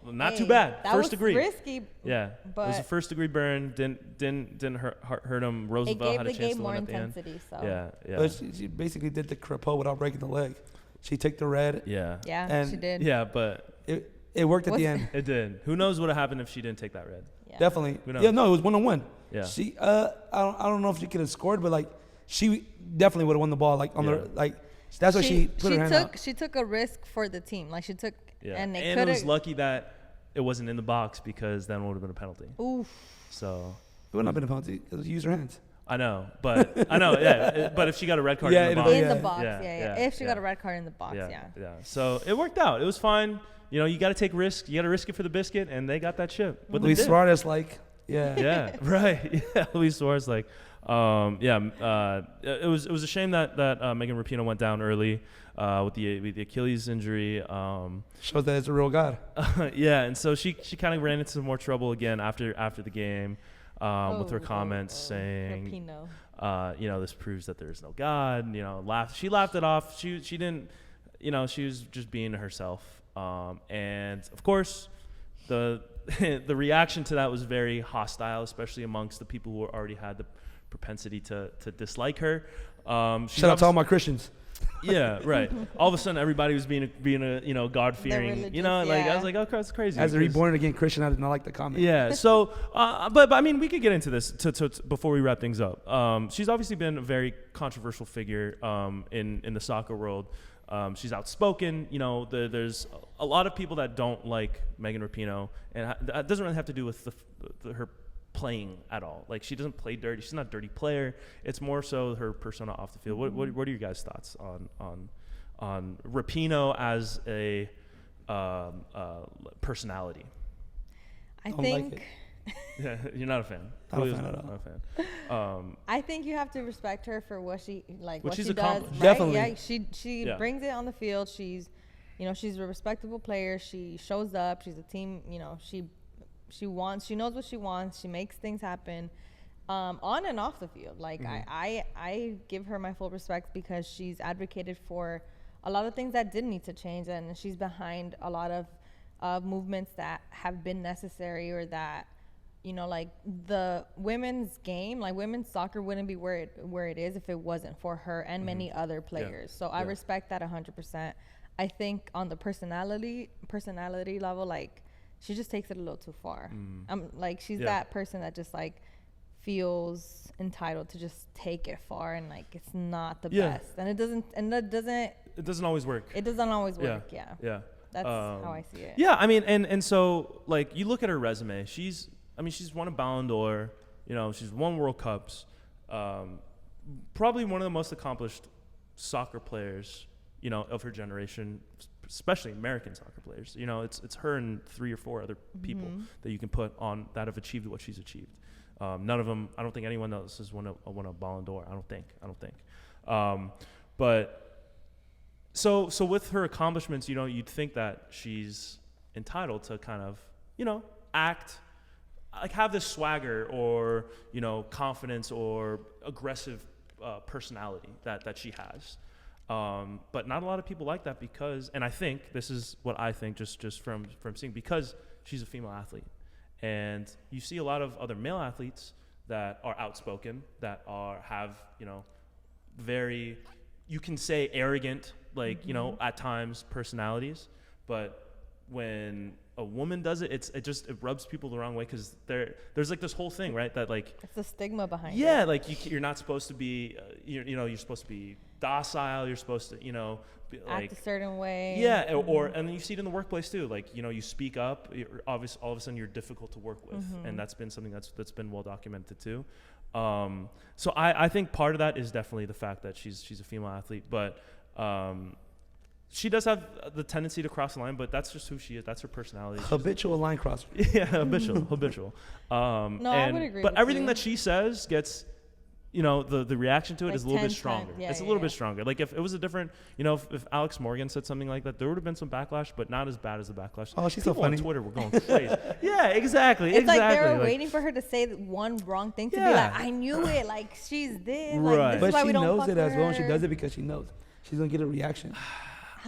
not too bad. That first was degree. Risky. Yeah, but it was a first degree burn. Didn't hurt him. Roosevelt had a chance to win at the end. So. Yeah. But she basically did the crepeau without breaking the leg. She took the red. Yeah. Yeah, and she did. Yeah, but it worked at the end. It did. Who knows what would have happened if she didn't take that red? Yeah. Definitely. Yeah, no, it was 1-1. Yeah. She I don't know if she could have scored, but like she definitely would have won the ball. Like on the that's why she put her hand out. She took a risk for the team. Like she took and it was lucky that it wasn't in the box, because then it would have been a penalty. Oof. It So would not have been a penalty because you use her hands. I know, but but if she got a red card in the box, if she got a red card in the box, yeah. So it worked out. It was fine. You got to take risks. You got to risk it for the biscuit, and they got that chip. But Luis Suarez, right. Yeah, Luis Suarez, it was a shame that Megan Rapinoe went down early with the Achilles injury. Shows that it's a real god. And so she kind of ran into some more trouble again after the game with her comments saying, this proves that there's no God. She laughed it off. She didn't, she was just being herself. And of course, the reaction to that was very hostile, especially amongst the people who already had the propensity to dislike her. Shout out to all my Christians. Yeah, right. All of a sudden, everybody was being a God-fearing. I was like, oh, that's crazy. As a reborn again Christian, I did not like the comment. Yeah. So, but I mean, we could get into this before we wrap things up. She's obviously been a very controversial figure in the soccer world. She's outspoken. There's a lot of people that don't like Megan Rapinoe, and that doesn't really have to do with her playing at all. Like, she doesn't play dirty. She's not a dirty player. It's more so her persona off the field. What are your guys' thoughts on Rapinoe as a personality? I think. Like Yeah, you're not a fan. Not a fan at all. Not a fan. I think you have to respect her for what she what she she's does. accomplished. Definitely. Yeah, she brings it on the field. She's You know, she's a respectable player. She shows up. She's a team. You know, she knows what she wants. She makes things happen, on and off the field. Like I give her my full respect because she's advocated for a lot of things that did need to change, and she's behind a lot of movements that have been necessary, or that, you know, like the women's game, like women's soccer wouldn't be where it is if it wasn't for her and many other players. So I respect that 100%. I think on the personality level, like she just takes it a little too far. I'm like, she's that person that just like feels entitled to just take it far, and like it's not the best, and it doesn't always work. It doesn't always work. Yeah. That's how I see it. Yeah, I mean, and so like you look at her resume, she's won a Ballon d'Or, you know, she's won World Cups, probably one of the most accomplished soccer players, you know, of her generation, especially American soccer players. You know, it's her and 3 or 4 other people that you can put on that have achieved what she's achieved. None of them, I don't think anyone else has won a Ballon d'Or. I don't think. But so with her accomplishments, you know, you'd think that she's entitled to kind of, you know, act like, have this swagger or, you know, confidence or aggressive personality that she has. But not a lot of people like that because, and I think this is what I think just from seeing, because she's a female athlete. And you see a lot of other male athletes that are outspoken, that have, you know, very, you can say arrogant, like, you know, at times personalities. But when a woman does it, it rubs people the wrong way, because there's like this whole thing, right? That like, it's the stigma behind it. Yeah, like you're not supposed to be, you're supposed to be docile. You're supposed to, you know, act a certain way. Yeah, or and then you see it in the workplace too. Like, you know, you speak up. Obviously, all of a sudden you're difficult to work with, and that's been something that's been well documented too. So I think part of that is definitely the fact that she's a female athlete, but she does have the tendency to cross the line, but that's just who she is. That's her personality. Habitual line crosser. Yeah, habitual. No, I would agree. But with everything you. that she says gets, you know, the reaction to it Like is a little bit 10 stronger. times. Yeah, it's a little bit stronger. Like if it was a different, you know, if Alex Morgan said something like that, there would have been some backlash, but not as bad as the backlash. Oh, she's People so funny. on Twitter were going crazy. Yeah, exactly. It's like they were waiting for her to say one wrong thing to be like, I knew it. Like, she's this. Like, Right. this But is why she we don't knows fuck it as well, and her. she does it because she knows she's gonna get a reaction.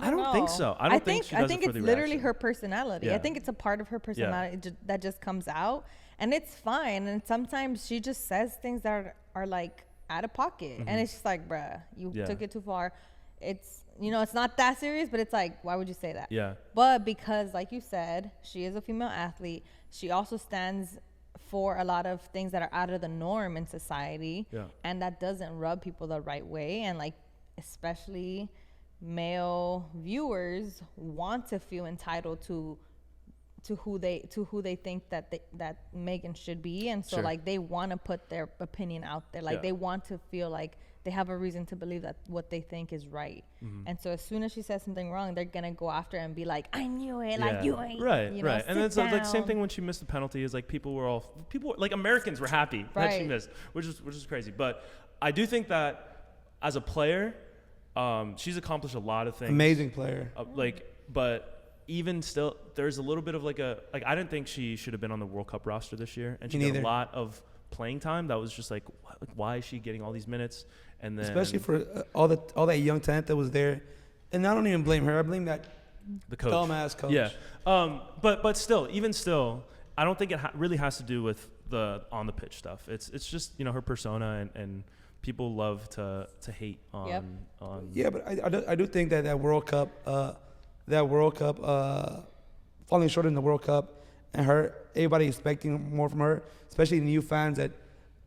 I don't think so. I think she does it for it's the literally reaction. her personality. Yeah. I think it's a part of her personality that just comes out, and it's fine. And sometimes she just says things that are like out of pocket, and it's just like, bruh, you took it too far. It's, you know, it's not that serious, but it's like, why would you say that? Yeah. But because, like you said, she is a female athlete, she also stands for a lot of things that are out of the norm in society, and that doesn't rub people the right way. And like, especially male viewers want to feel entitled to who they think that Megan should be, and so like they want to put their opinion out there, like they want to feel like they have a reason to believe that what they think is right. And so as soon as she says something wrong, they're gonna go after her and be like, I knew it, like you ain't right, you know, right. And it's like same thing when she missed the penalty. Is like people like Americans were happy that she missed, which is crazy. But I do think that as a player, she's accomplished a lot of things. Amazing player. But even still, there's a little bit of I didn't think she should have been on the World Cup roster this year, and she got a lot of playing time. That was just like why is she getting all these minutes? And then especially for all that young talent that was there, and I don't even blame her. I blame that the coach, dumbass coach. Yeah. But still, I don't think it really has to do with the on the pitch stuff. It's just, you know, her persona, and people love to hate on. Yeah, but I do think that World Cup, falling short in the World Cup, and everybody expecting more from her, especially the new fans that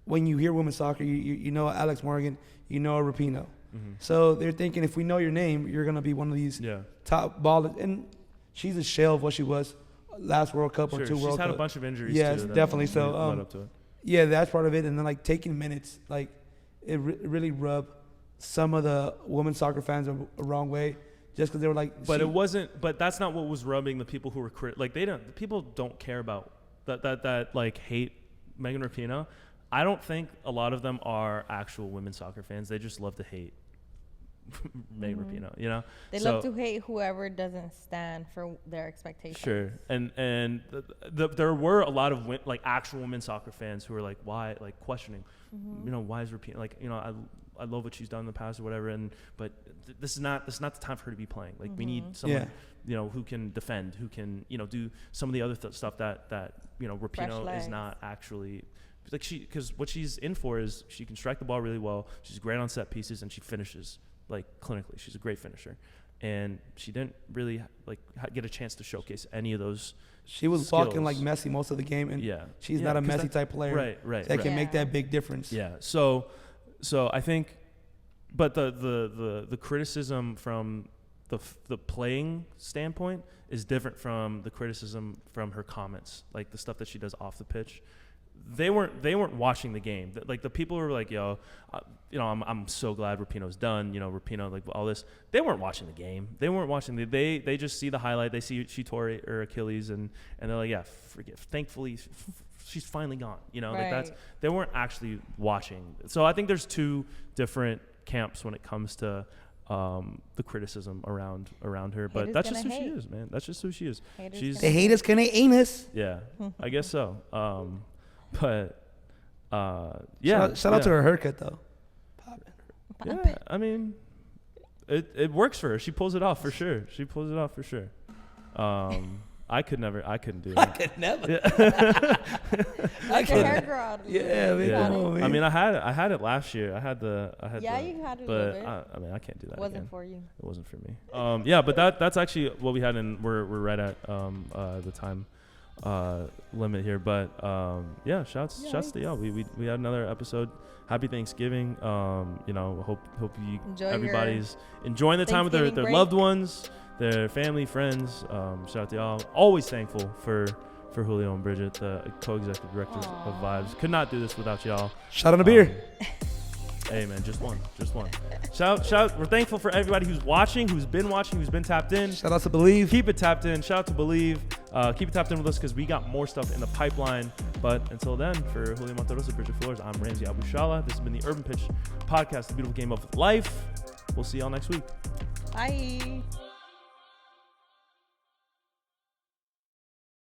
when you hear women's soccer, you know Alex Morgan, you know Rapinoe. So they're thinking, if we know your name, you're gonna be one of these top ballers. And she's a shell of what she was last World Cup or two World Cup. She's had a bunch of injuries. Yes, too, definitely. So led up to it. Yeah, that's part of it. And then like taking minutes, like it really rubbed some of the women's soccer fans the wrong way, just because they were like. But it wasn't. But that's not what was rubbing the people who were people don't care about that like hate Megan Rapinoe. I don't think a lot of them are actual women's soccer fans. They just love to hate Megan Rapinoe, you know. They So- love to hate whoever doesn't stand for their expectations. Sure, and there were a lot of like actual women's soccer fans who were like, why, like questioning, you know, why is Rapinoe, like, you know, I love what she's done in the past or whatever, but this is not the time for her to be playing. Like we need someone, you know, who can defend, who can, you know, do some of the other stuff that you know Rapinoe is not actually. Like because what she's in for is she can strike the ball really well. She's great on set pieces and she finishes like clinically. She's a great finisher, and she didn't really like get a chance to showcase any of those. She was skills. walking like Messi most of the game, and she's not a 'cause Messi type player. Right. That can make that big difference. Yeah. So I think, but the criticism from the playing standpoint is different from the criticism from her comments, like the stuff that she does off the pitch. They weren't watching the game. Like the people who were like, yo, you know, I'm so glad Rapinoe's done. You know, Rapinoe, like all this. They weren't watching the game. They weren't watching they just see the highlight. They see she tore her Achilles and they're like, yeah, forget. Thankfully, she's finally gone. You know, like they weren't actually watching. So I think there's two different camps when it comes to the criticism around her. But Haters that's just who gonna she hate. is, man. That's just who she is. Haters They hate us, can they ain't us? Yeah, I guess so. But yeah. Shout out to her haircut though. Yeah, I mean, it works for her. She pulls it off for sure. I couldn't do I that. could never. Like a hair grow out. Yeah, man, Yeah. come on, man. I mean, I had it last year. I had Yeah, you had it a but little bit. I mean, I can't do that. Wasn't again. for you. It wasn't for me. Yeah, but that's actually what we had, and we're right at the time limit here. But yeah, shouts to y'all. We had another episode. Happy Thanksgiving. You know, hope you everybody's enjoying the time with their loved ones, their family, friends. Shout out to y'all. Always thankful for Julio and Bridget, the co-executive directors of Vibes. Could not do this without y'all. Shout out a beer. Hey man, just one. Shout. We're thankful for everybody who's watching, who's been tapped in. Shout out to Believe. Keep it tapped in. Shout out to Believe. Keep it tapped in with us because we got more stuff in the pipeline. But until then, for Julio Monteros and Bridget Flores, I'm Ramsey Abushala. This has been the Urban Pitch Podcast, the beautiful game of life. We'll see y'all next week. Bye.